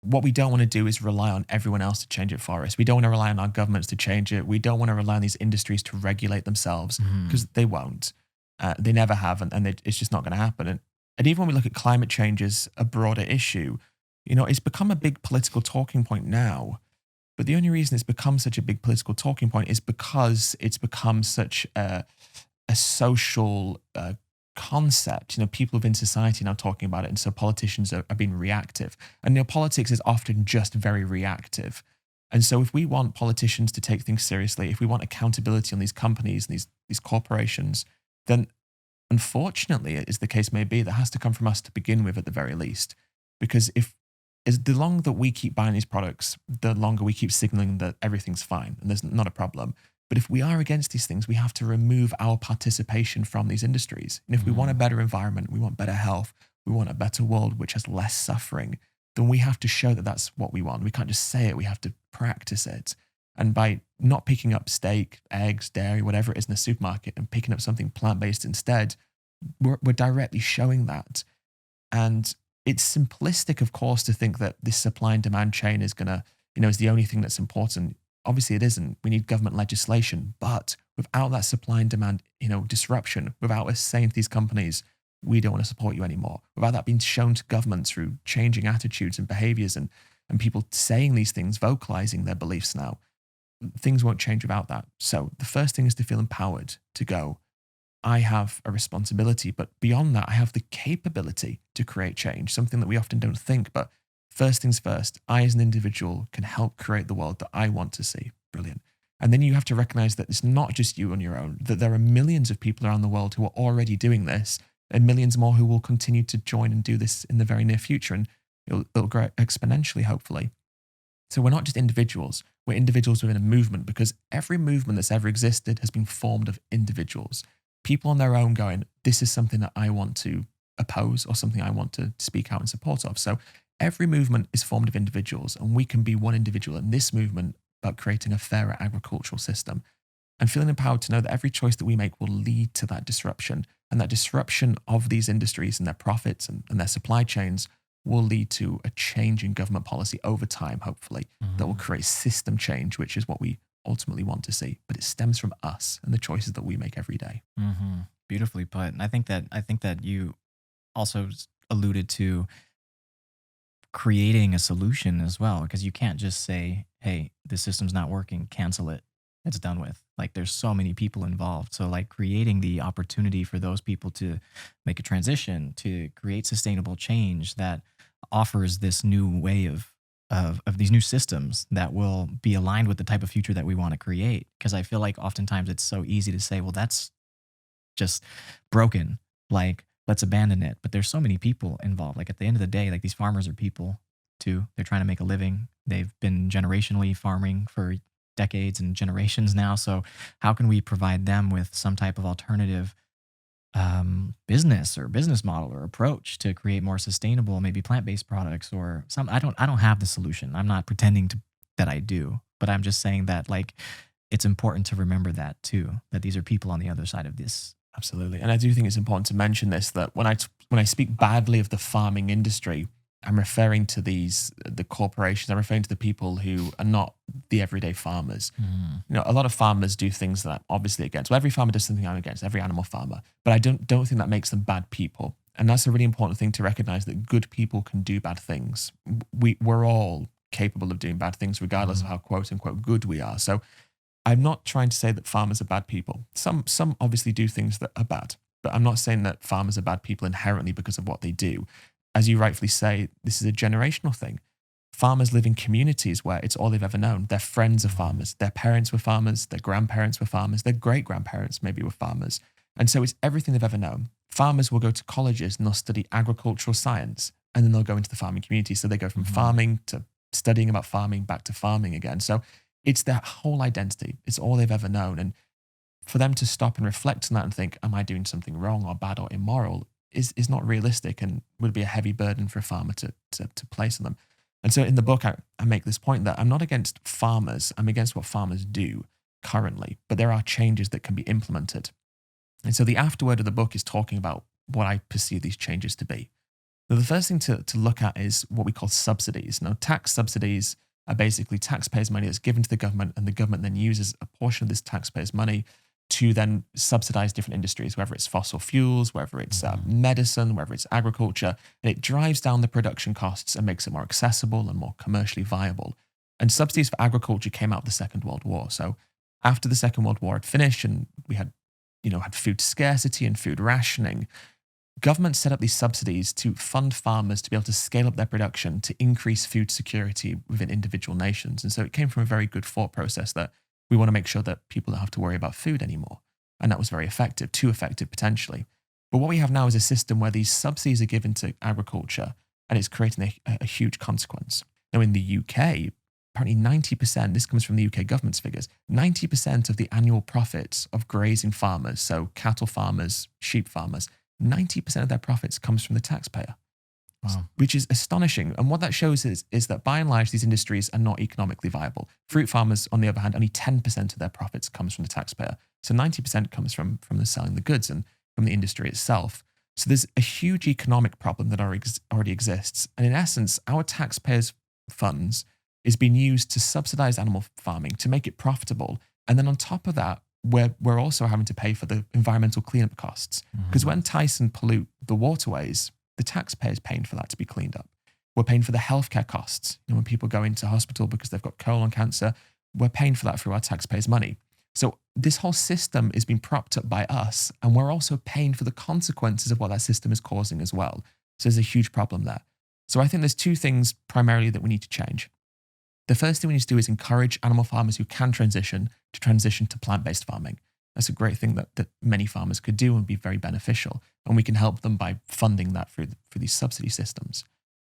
what we don't want to do is rely on everyone else to change it for us. We don't want to rely on our governments to change it. We don't want to rely on these industries to regulate themselves, because they won't. They never have, and it's just not going to happen. And even when we look at climate change as a broader issue, it's become a big political talking point now. But the only reason it's become such a big political talking point is because it's become such a social concept. People within society now talking about it, and so politicians are being reactive. And politics is often just very reactive. And so if we want politicians to take things seriously, if we want accountability on these companies and these corporations, then unfortunately, as the case may be, that has to come from us to begin with at the very least. Because the longer that we keep buying these products, the longer we keep signaling that everything's fine and there's not a problem. But if we are against these things, we have to remove our participation from these industries. And if we want a better environment, we want better health, we want a better world which has less suffering, then we have to show that that's what we want. We can't just say it, we have to practice it. And by not picking up steak, eggs, dairy, whatever it is in the supermarket, and picking up something plant-based instead, we're directly showing that. And it's simplistic, of course, to think that this supply and demand chain is going to, is the only thing that's important. Obviously, it isn't. We need government legislation. But without that supply and demand, disruption, without us saying to these companies, we don't want to support you anymore, without that being shown to government through changing attitudes and behaviors and people saying these things, vocalizing their beliefs now, things won't change without that. So the first thing is to feel empowered to go, I have a responsibility, but beyond that, I have the capability to create change, something that we often don't think. But first things first, I as an individual can help create the world that I want to see. Brilliant. And then you have to recognize that it's not just you on your own, that there are millions of people around the world who are already doing this, and millions more who will continue to join and do this in the very near future. And it'll grow exponentially, hopefully. So we're not just individuals, we're individuals within a movement, because every movement that's ever existed has been formed of individuals. People on their own going, this is something that I want to oppose or something I want to speak out in support of. So every movement is formed of individuals, and we can be one individual in this movement about creating a fairer agricultural system, and feeling empowered to know that every choice that we make will lead to that disruption, and that disruption of these industries and their profits and their supply chains will lead to a change in government policy over time, hopefully, that will create system change, which is what we ultimately want to see, but it stems from us and the choices that we make every day. Beautifully put. And I think that you also alluded to creating a solution as well, because you can't just say, hey, the system's not working, cancel it, it's done with. Like, there's so many people involved. So like creating the opportunity for those people to make a transition, to create sustainable change that offers this new way of these new systems that will be aligned with the type of future that we want to create. Because I feel like oftentimes it's so easy to say, well, that's just broken. Like, let's abandon it. But there's so many people involved. Like, at the end of the day, like, these farmers are people too. They're trying to make a living. They've been generationally farming for decades and generations now. So how can we provide them with some type of alternative business or business model or approach to create more sustainable, maybe plant-based products or some? I don't have the solution. I'm not pretending that I do, but I'm just saying that, like, it's important to remember that too, that these are people on the other side of this. Absolutely. And I do think it's important to mention this, that when I speak badly of the farming industry, I'm referring to the corporations. I'm referring to the people who are not the everyday farmers. You know, a lot of farmers do things that I'm obviously against. Well, every farmer does something I'm against, every animal farmer. But I don't think that makes them bad people. And that's a really important thing to recognize, that good people can do bad things. We're all capable of doing bad things, regardless of how quote unquote good we are. So I'm not trying to say that farmers are bad people. Some obviously do things that are bad, but I'm not saying that farmers are bad people inherently because of what they do. As you rightfully say, this is a generational thing. Farmers live in communities where it's all they've ever known. Their friends are farmers. Their parents were farmers. Their grandparents were farmers. Their great-grandparents maybe were farmers. And so it's everything they've ever known. Farmers will go to colleges and they'll study agricultural science, and then they'll go into the farming community. So they go from farming to studying about farming back to farming again. So it's their whole identity. It's all they've ever known. And for them to stop and reflect on that and think, am I doing something wrong or bad or immoral, is not realistic and would be a heavy burden for a farmer to place on them. And so in the book, I make this point that I'm not against farmers. I'm against what farmers do currently, but there are changes that can be implemented. And so the afterword of the book is talking about what I perceive these changes to be. Now, the first thing to look at is what we call subsidies. Now, tax subsidies are basically taxpayers' money that's given to the government, and the government then uses a portion of this taxpayers' money to then subsidize different industries, whether it's fossil fuels, whether it's medicine, whether it's agriculture, and it drives down the production costs and makes it more accessible and more commercially viable. And subsidies for agriculture came out of the Second World War. So after the Second World War had finished and we had food scarcity and food rationing, governments set up these subsidies to fund farmers to be able to scale up their production to increase food security within individual nations. And so it came from a very good thought process that we want to make sure that people don't have to worry about food anymore. And that was very effective, too effective potentially. But what we have now is a system where these subsidies are given to agriculture, and it's creating a huge consequence. Now, in the UK, apparently 90%, this comes from the UK government's figures, 90% of the annual profits of grazing farmers, so cattle farmers, sheep farmers, 90% of their profits comes from the taxpayer. Wow. Which is astonishing. And what that shows is that by and large, these industries are not economically viable. Fruit farmers, on the other hand, only 10% of their profits comes from the taxpayer. So 90% comes from the selling the goods and from the industry itself. So there's a huge economic problem that already exists. And in essence, our taxpayers' funds is being used to subsidize animal farming, to make it profitable. And then on top of that, we're also having to pay for the environmental cleanup costs. Because when Tyson pollute the waterways, the taxpayer's paying for that to be cleaned up. We're paying for the healthcare costs. When people go into hospital because they've got colon cancer, we're paying for that through our taxpayers' money. So this whole system is being propped up by us, and we're also paying for the consequences of what that system is causing as well. So there's a huge problem there. So I think there's two things primarily that we need to change. The first thing we need to do is encourage animal farmers who can transition to plant-based farming. That's a great thing that many farmers could do and be very beneficial. And we can help them by funding that through these subsidy systems.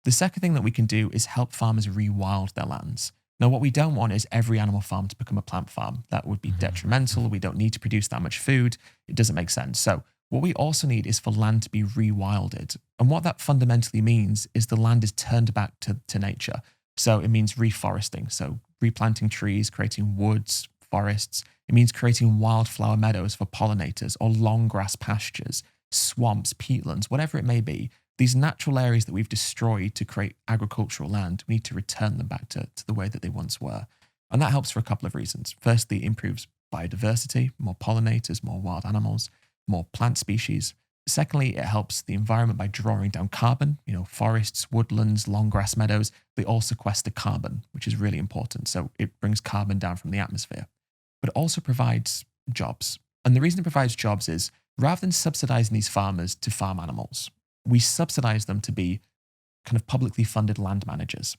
The second thing that we can do is help farmers rewild their lands. Now, what we don't want is every animal farm to become a plant farm. That would be detrimental. We don't need to produce that much food. It doesn't make sense. So what we also need is for land to be rewilded. And what that fundamentally means is the land is turned back to nature. So it means reforesting. So replanting trees, creating woods, forests. It means creating wildflower meadows for pollinators or long grass pastures, swamps, peatlands, whatever it may be. These natural areas that we've destroyed to create agricultural land, we need to return them back to the way that they once were. And that helps for a couple of reasons. Firstly, it improves biodiversity, more pollinators, more wild animals, more plant species. Secondly, it helps the environment by drawing down carbon. Forests, woodlands, long grass meadows, they all sequester carbon, which is really important. So it brings carbon down from the atmosphere. But it also provides jobs. And the reason it provides jobs is rather than subsidizing these farmers to farm animals, we subsidize them to be kind of publicly funded land managers.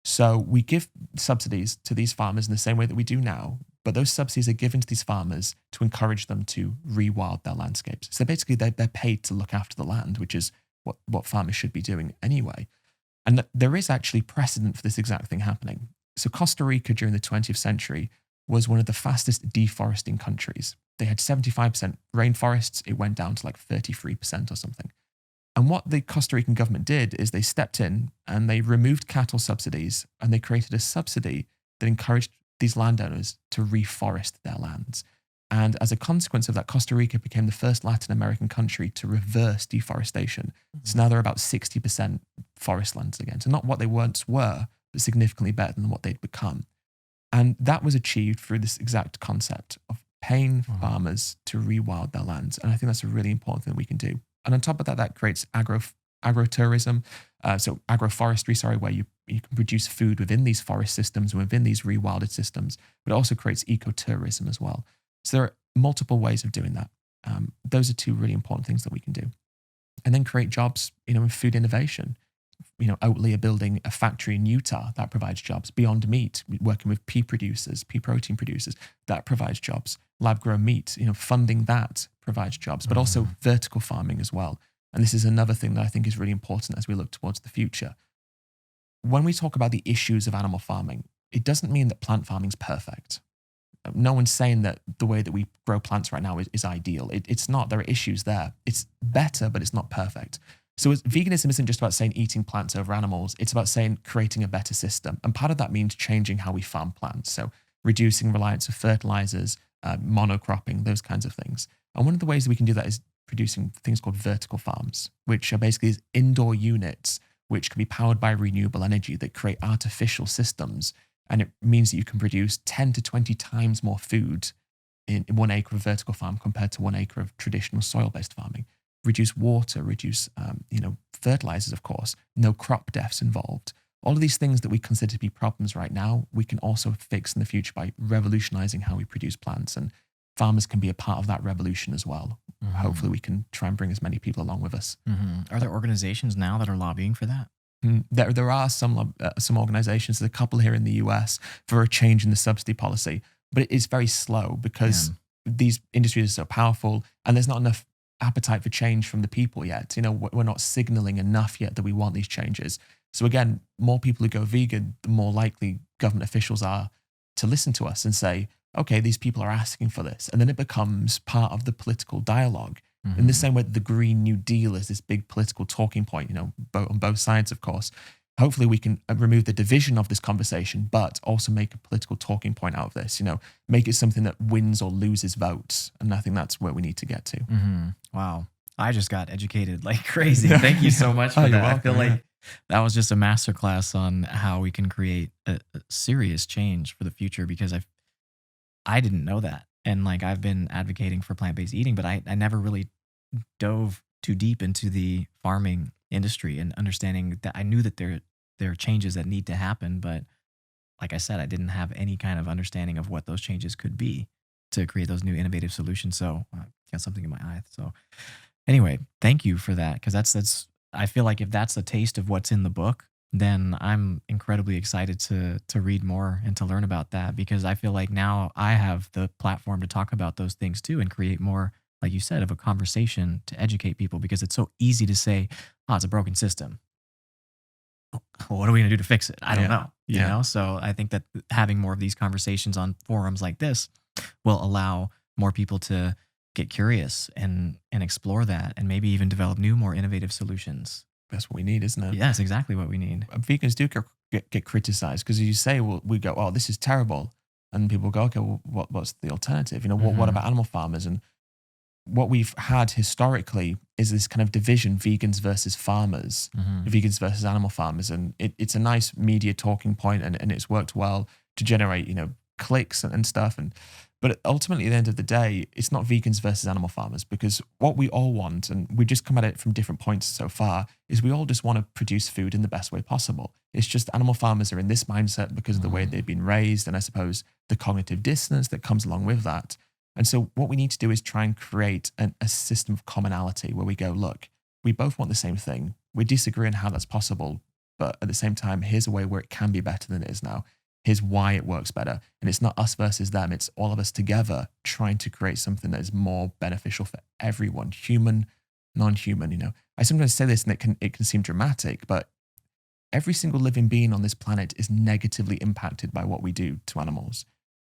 So we give subsidies to these farmers in the same way that we do now, but those subsidies are given to these farmers to encourage them to rewild their landscapes. So basically, they're paid to look after the land, which is what farmers should be doing anyway. And there is actually precedent for this exact thing happening. So Costa Rica during the 20th century was one of the fastest deforesting countries. They had 75% rainforests. It went down to like 33% or something. And what the Costa Rican government did is they stepped in and they removed cattle subsidies and they created a subsidy that encouraged these landowners to reforest their lands. And as a consequence of that, Costa Rica became the first Latin American country to reverse deforestation. So now they're about 60% forest lands again. So not what they once were, but significantly better than what they'd become. And that was achieved through this exact concept of paying farmers to rewild their lands. And I think that's a really important thing that we can do. And on top of that, that creates agrotourism, so agroforestry, where you can produce food within these forest systems, within these rewilded systems, but it also creates ecotourism as well. So there are multiple ways of doing that. Those are two really important things that we can do. And then create jobs, in food innovation. Oatly are building a factory in Utah that provides jobs. Beyond Meat, working with pea protein producers, that provides jobs. Lab-grown meat, funding that provides jobs, but also vertical farming as well. And this is another thing that I think is really important as we look towards the future. When we talk about the issues of animal farming, it doesn't mean that plant farming is perfect. No one's saying that the way that we grow plants right now is ideal. It's not. There are issues there. It's better, but it's not perfect. So veganism isn't just about saying eating plants over animals. It's about saying creating a better system. And part of that means changing how we farm plants. So reducing reliance of fertilizers, monocropping, those kinds of things. And one of the ways that we can do that is producing things called vertical farms, which are basically indoor units which can be powered by renewable energy that create artificial systems. And it means that you can produce 10 to 20 times more food in 1 acre of vertical farm compared to 1 acre of traditional soil-based farming. Reduce water, reduce fertilizers, of course, no crop deaths involved. All of these things that we consider to be problems right now, we can also fix in the future by revolutionizing how we produce plants. And farmers can be a part of that revolution as well. Hopefully we can try and bring as many people along with us. Are there organizations now that are lobbying for that? There are some organizations, there's a couple here in the US for a change in the subsidy policy, but it is very slow because these industries are so powerful and there's not enough appetite for change from the people yet. We're not signaling enough yet that we want these changes. So again, more people who go vegan, the more likely government officials are to listen to us and say, okay, these people are asking for this. And then it becomes part of the political dialogue. In the same way that the Green New Deal is this big political talking point, on both sides, of course. Hopefully we can remove the division of this conversation, but also make a political talking point out of this, make it something that wins or loses votes. And I think that's where we need to get to. Wow. I just got educated like crazy. Thank you so much for that. Welcome. I feel like that was just a masterclass on how we can create a serious change for the future, because I didn't know that. And I've been advocating for plant-based eating, but I never really dove too deep into the farming industry and understanding that. I knew that there are changes that need to happen, but like I said, I didn't have any kind of understanding of what those changes could be to create those new innovative solutions. So I got something in my eye. So anyway, thank you for that. Cause that's, I feel like if that's a taste of what's in the book, then I'm incredibly excited to read more and to learn about that, because I feel like now I have the platform to talk about those things too and create more, like you said, of a conversation to educate people, because it's so easy to say, oh, it's a broken system. What are we going to do to fix it? I don't know. You know? So I think that having more of these conversations on forums like this will allow more people to get curious and explore that, and maybe even develop new, more innovative solutions. That's what we need, isn't it? Yeah, that's exactly what we need. Vegans do get criticized because you say, well, we go, oh, this is terrible. And people go, okay, well, what's the alternative? What about animal farmers? And what we've had historically is this kind of division, vegans versus farmers, vegans versus animal farmers. And it's a nice media talking point, and it's worked well. to generate, clicks and stuff. But ultimately, at the end of the day, it's not vegans versus animal farmers, because what we all want, and we just come at it from different points so far, is we all just want to produce food in the best way possible. It's just animal farmers are in this mindset because of the way they've been raised, and I suppose the cognitive dissonance that comes along with that. And so what we need to do is try and create a system of commonality where we go, look, we both want the same thing. We disagree on how that's possible, but at the same time, here's a way where it can be better than it is now. Here's why it works better. And it's not us versus them. It's all of us together trying to create something that is more beneficial for everyone, human, non-human. I sometimes say this and it can seem dramatic, but every single living being on this planet is negatively impacted by what we do to animals,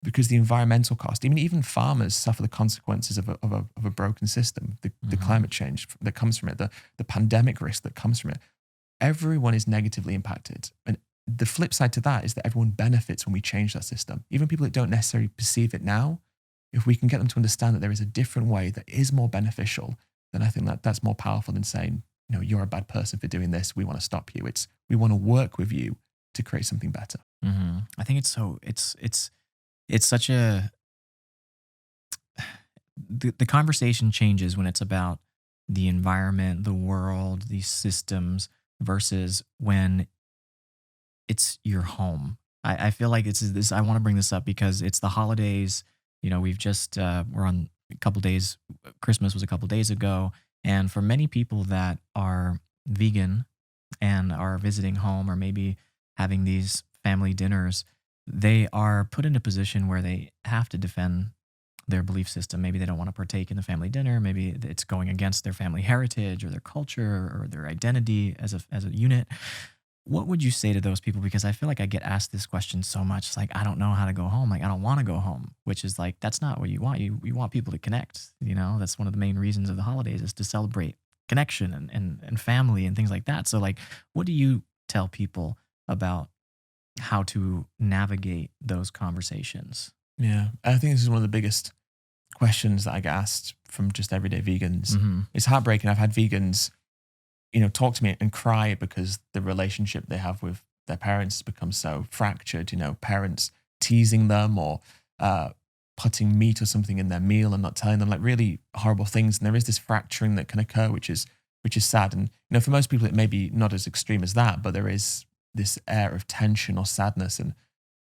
because the environmental cost, even farmers suffer the consequences of a broken system, the climate change that comes from it, the pandemic risk that comes from it. Everyone is negatively impacted. And the flip side to that is that everyone benefits when we change that system. Even people that don't necessarily perceive it now, if we can get them to understand that there is a different way that is more beneficial, then I think that's more powerful than saying, you're a bad person for doing this. We want to stop you. We want to work with you to create something better. I think it's such a, the conversation changes when it's about the environment, the world, these systems, versus when it's your home. I feel like it's this. I want to bring this up because it's the holidays. We've just we're on a couple days. Christmas was a couple days ago, and for many people that are vegan and are visiting home or maybe having these family dinners, they are put in a position where they have to defend their belief system. Maybe they don't want to partake in the family dinner. Maybe it's going against their family heritage or their culture or their identity as a unit. What would you say to those people? Because I feel like I get asked this question so much. It's like, I don't know how to go home. Like, I don't want to go home, which is like, that's not what you want. You want people to connect. That's one of the main reasons of the holidays, is to celebrate connection and family and things like that. So like, what do you tell people about how to navigate those conversations? Yeah, I think this is one of the biggest questions that I get asked from just everyday vegans. It's heartbreaking. I've had vegans talk to me and cry because the relationship they have with their parents has become so fractured. Parents teasing them or putting meat or something in their meal and not telling them, like, really horrible things. And there is this fracturing that can occur, which is sad. And for most people, it may be not as extreme as that, but there is this air of tension or sadness. And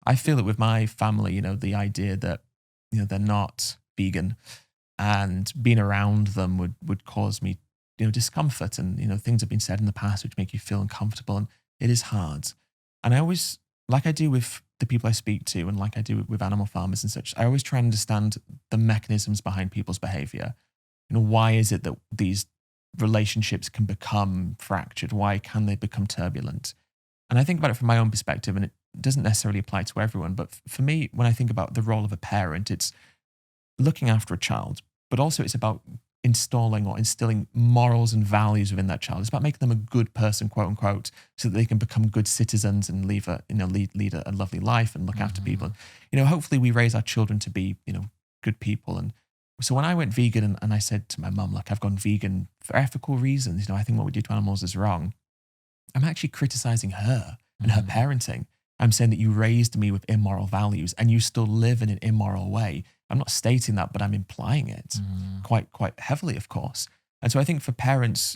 I feel that with my family, the idea that they're not vegan and being around them would cause me discomfort, and things have been said in the past which make you feel uncomfortable, and it is hard. And I always, like I do with the people I speak to and like I do with animal farmers and such, I always try and understand the mechanisms behind people's behavior. Why is it that these relationships can become fractured? Why can they become turbulent? And I think about it from my own perspective, and it doesn't necessarily apply to everyone, but for me, when I think about the role of a parent, it's looking after a child, but also it's about installing or instilling morals and values within that child. It's about making them a good person, quote unquote, so that they can become good citizens and lead a lovely life and look after people. Hopefully we raise our children to be, good people. And so when I went vegan and I said to my mum, like, I've gone vegan for ethical reasons, I think what we do to animals is wrong, I'm actually criticizing her and her parenting. I'm saying that you raised me with immoral values and you still live in an immoral way. I'm not stating that, but I'm implying it quite heavily, of course. And so I think for parents,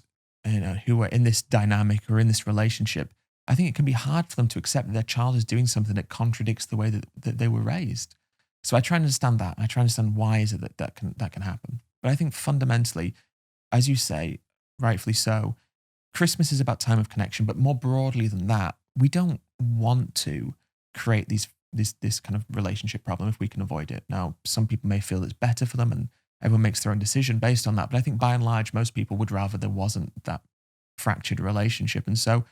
who are in this dynamic or in this relationship, I think it can be hard for them to accept that their child is doing something that contradicts the way that they were raised. So I try and understand that. I try and understand why is it that can happen. But I think fundamentally, as you say, rightfully so, Christmas is about time of connection, but more broadly than that, we don't want to create this kind of relationship problem if we can avoid it. Now, some people may feel it's better for them and everyone makes their own decision based on that. But I think by and large, most people would rather there wasn't that fractured relationship. And so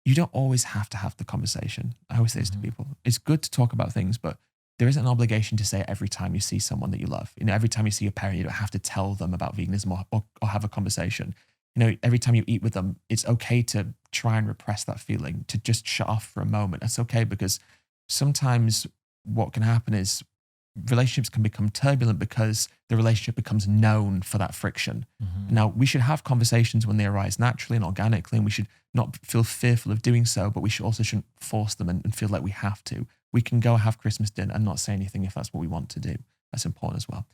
you don't always have to have the conversation. I always say this to people. It's good to talk about things, but there isn't an obligation to say it every time you see someone that you love. Every time you see a parent, you don't have to tell them about veganism or have a conversation. Every time you eat with them, it's okay to try and repress that feeling, to just shut off for a moment. That's okay, because sometimes what can happen is relationships can become turbulent because the relationship becomes known for that friction. Now, we should have conversations when they arise naturally and organically, and we should not feel fearful of doing so, but we also shouldn't force them and feel like we have to. we can go have Christmas dinner and not say anything if that's what we want to do. That's important as well.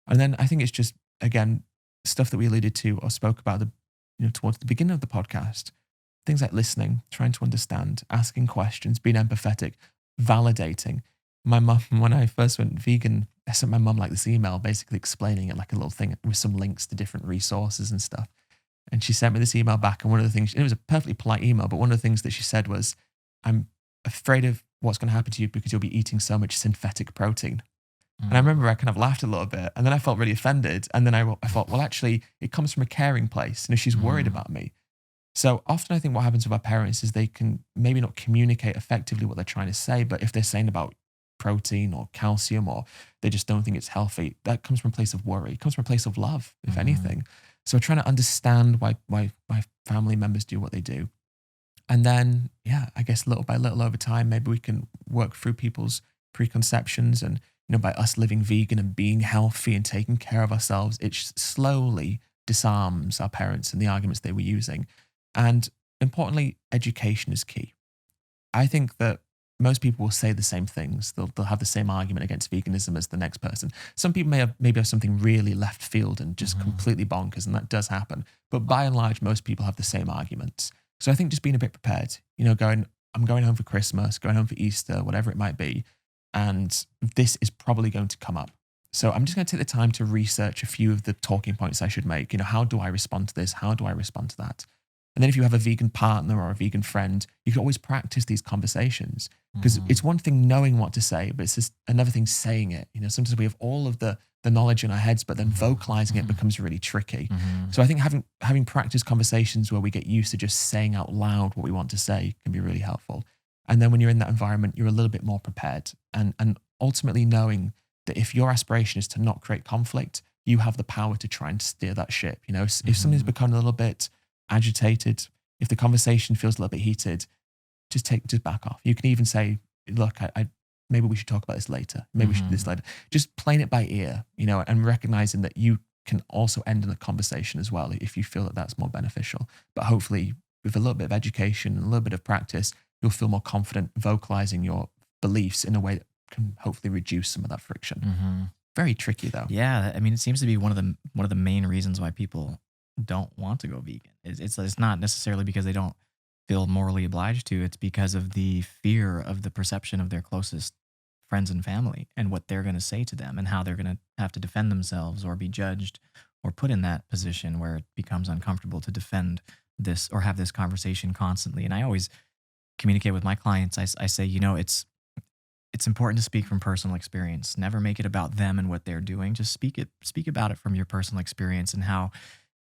And then I think it's just, again, stuff that we alluded to or spoke about towards the beginning of the podcast. Things like listening, trying to understand, asking questions, being empathetic, validating. My mum, when I first went vegan, I sent my mum like this email basically explaining it, like a little thing with some links to different resources and stuff. And she sent me this email back. And one of the things, it was a perfectly polite email, but one of the things that she said was, I'm afraid of what's going to happen to you because you'll be eating so much synthetic protein. And I remember I kind of laughed a little bit, and then I felt really offended. And then I thought, well, actually, it comes from a caring place. She's worried about me. So often I think what happens with our parents is they can maybe not communicate effectively what they're trying to say, but if they're saying about protein or calcium, or they just don't think it's healthy, that comes from a place of worry. It comes from a place of love, if anything. So trying to understand why family members do what they do. And then, I guess little by little over time, maybe we can work through people's preconceptions, and by us living vegan and being healthy and taking care of ourselves, it slowly disarms our parents and the arguments they were using. And importantly, education is key. I think that most people will say the same things. They'll have the same argument against veganism as the next person. Some people maybe have something really left field and just completely bonkers, and that does happen. But by and large, most people have the same arguments. So I think just being a bit prepared, I'm going home for Christmas, going home for Easter, whatever it might be. And this is probably going to come up. So I'm just going to take the time to research a few of the talking points I should make. How do I respond to this? How do I respond to that? And then if you have a vegan partner or a vegan friend, you can always practice these conversations, because it's one thing knowing what to say, but it's just another thing saying it. Sometimes we have all of the knowledge in our heads, but then vocalizing it becomes really tricky. So I think having practice conversations where we get used to just saying out loud what we want to say can be really helpful. And then when you're in that environment, you're a little bit more prepared, and ultimately knowing that if your aspiration is to not create conflict, you have the power to try and steer that ship. If something's become a little bit agitated, if the conversation feels a little bit heated, just back off. You can even say, look, I maybe we should talk about this later. Maybe we should do this later. Just playing it by ear, and recognizing that you can also end in a conversation as well if you feel that that's more beneficial. But hopefully with a little bit of education and a little bit of practice, you'll feel more confident vocalizing your beliefs in a way that can hopefully reduce some of that friction. Very tricky though. Yeah, I mean, it seems to be one of the main reasons why people don't want to go vegan. It's not necessarily because they don't feel morally obliged to. It's because of the fear of the perception of their closest friends and family and what they're going to say to them and how they're going to have to defend themselves or be judged or put in that position where it becomes uncomfortable to defend this or have this conversation constantly. And I always communicate with my clients. I say, it's important to speak from personal experience. Never make it about them and what they're doing. Just speak about it from your personal experience and how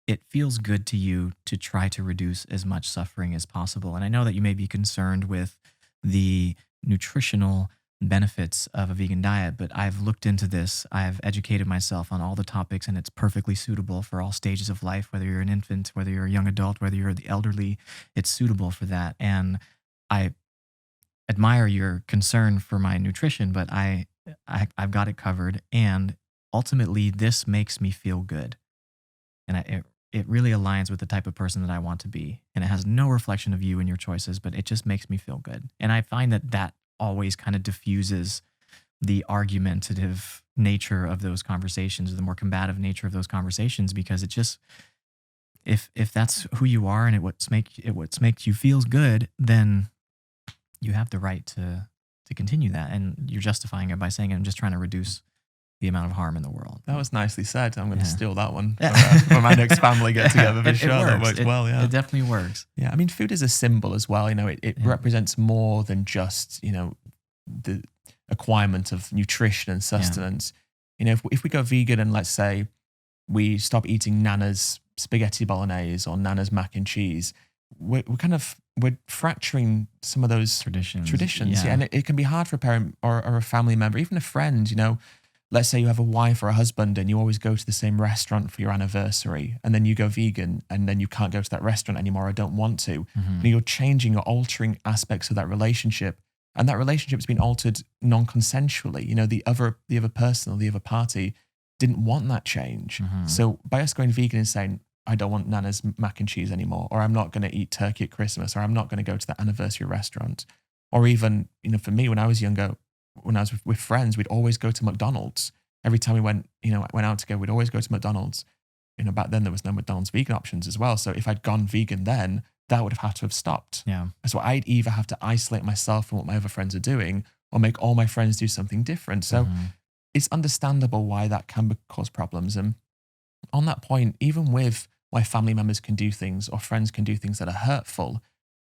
it feels good to you to try to reduce as much suffering as possible. And I know that you may be concerned with the nutritional benefits of a vegan diet, but I've looked into this. I've educated myself on all the topics, and it's perfectly suitable for all stages of life, whether you're an infant, whether you're a young adult, whether you're the elderly, it's suitable for that. And I admire your concern for my nutrition, but I've got it covered. And ultimately, this makes me feel good. And it really aligns with the type of person that I want to be. And it has no reflection of you and your choices, but it just makes me feel good. And I find that always kind of diffuses the argumentative nature of those conversations, the more combative nature of those conversations, because it just, if that's who you are and what makes you feel good, then you have the right to continue that. And you're justifying it by saying, I'm just trying to reduce the amount of harm in the world. That was nicely said. I'm going to steal that one for my next family get together for sure. That works well. Yeah, it definitely works. Yeah, I mean, food is a symbol as well. It represents more than just the acquirement of nutrition and sustenance. If we go vegan and let's say we stop eating Nana's spaghetti bolognese or Nana's mac and cheese, we're fracturing some of those traditions. Yeah. And it can be hard for a parent or a family member, even a friend. Let's say you have a wife or a husband and you always go to the same restaurant for your anniversary, and then you go vegan and then you can't go to that restaurant anymore or don't want to. And you're changing or altering aspects of that relationship. And that relationship's been altered non-consensually. The other person or the other party didn't want that change. So by us going vegan and saying, I don't want Nana's mac and cheese anymore, or I'm not going to eat turkey at Christmas, or I'm not going to go to that anniversary restaurant. Or even, for me, when I was younger, when I was with friends, we'd always go to McDonald's. Every time we went out together, we'd always go to McDonald's. Back then there was no McDonald's vegan options as well. So if I'd gone vegan then, that would have had to have stopped. Yeah. So I'd either have to isolate myself from what my other friends are doing or make all my friends do something different. So it's understandable why that can cause problems. And on that point, even with why family members can do things or friends can do things that are hurtful,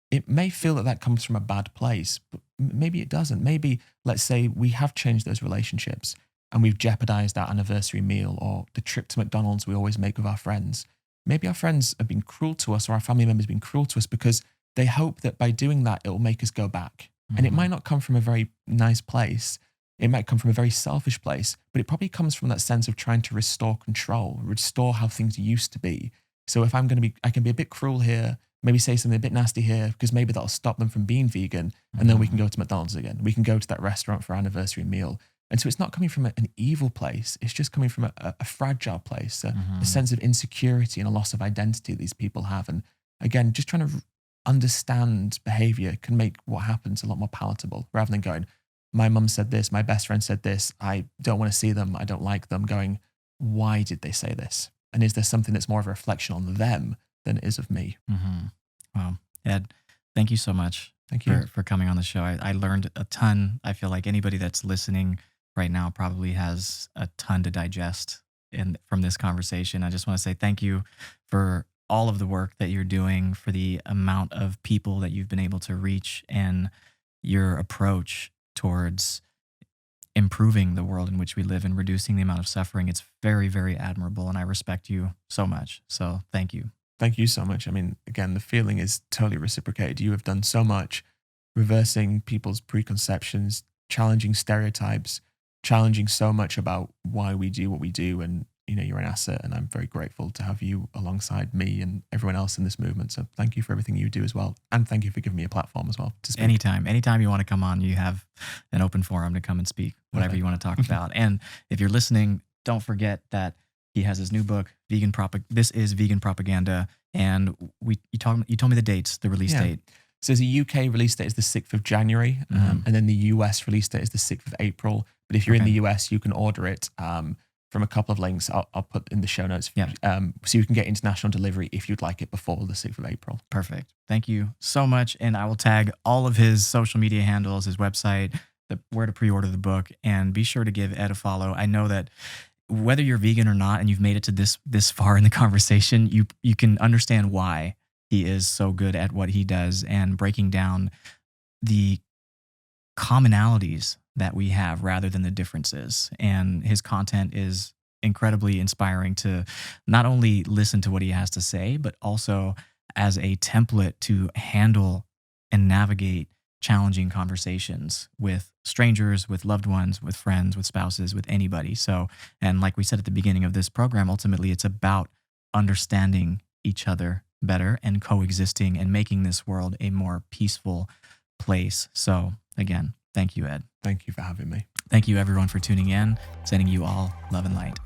it may feel that comes from a bad place, but maybe it doesn't. Maybe, let's say we have changed those relationships and we've jeopardized our anniversary meal or the trip to McDonald's we always make with our friends. Maybe our friends have been cruel to us or our family members have been cruel to us because they hope that by doing that, it will make us go back. And it might not come from a very nice place. It might come from a very selfish place, but it probably comes from that sense of trying to restore control, restore how things used to be. So if I can be a bit cruel here, maybe say something a bit nasty here, because maybe that'll stop them from being vegan. And then we can go to McDonald's again. We can go to that restaurant for our anniversary meal. And so it's not coming from an evil place. It's just coming from a fragile place, a sense of insecurity and a loss of identity these people have. And again, just trying to understand behavior can make what happens a lot more palatable rather than going, my mum said this, my best friend said this, I don't want to see them, I don't like them, going, why did they say this? And is there something that's more of a reflection on them than it is of me? Wow. Ed, thank you so much. Thank you for coming on the show. I learned a ton. I feel like anybody that's listening right now probably has a ton to digest from this conversation. I just want to say thank you for all of the work that you're doing, for the amount of people that you've been able to reach, and your approach towards improving the world in which we live and reducing the amount of suffering. It's very, very admirable, and I respect you so much. So thank you. Thank you so much. I mean, again, the feeling is totally reciprocated. You have done so much, reversing people's preconceptions, challenging stereotypes, challenging so much about why we do what we do. And, you're an asset, and I'm very grateful to have you alongside me and everyone else in this movement. So thank you for everything you do as well. And thank you for giving me a platform as well to speak. Anytime you want to come on, you have an open forum to come and speak, whatever you want to talk about. And if you're listening, don't forget that he has his new book, This is Vegan Propaganda. And you told me the dates, the release date. So the UK release date is the 6th of January, and then the US release date is the 6th of April. But if you're in the US, you can order it from a couple of links I'll put in the show notes. So you can get international delivery if you'd like it before the 6th of April. Perfect. Thank you so much. And I will tag all of his social media handles, his website, where to pre-order the book, and be sure to give Ed a follow. I know that whether you're vegan or not, and you've made it to this far in the conversation, you can understand why he is so good at what he does and breaking down the commonalities that we have rather than the differences. And his content is incredibly inspiring to not only listen to what he has to say, but also as a template to handle and navigate challenging conversations with strangers, with loved ones, with friends, with spouses, with anybody. So, and like we said at the beginning of this program, ultimately it's about understanding each other better and coexisting and making this world a more peaceful place. So again, thank you, Ed. Thank you for having me. Thank you everyone for tuning in. Sending you all love and light.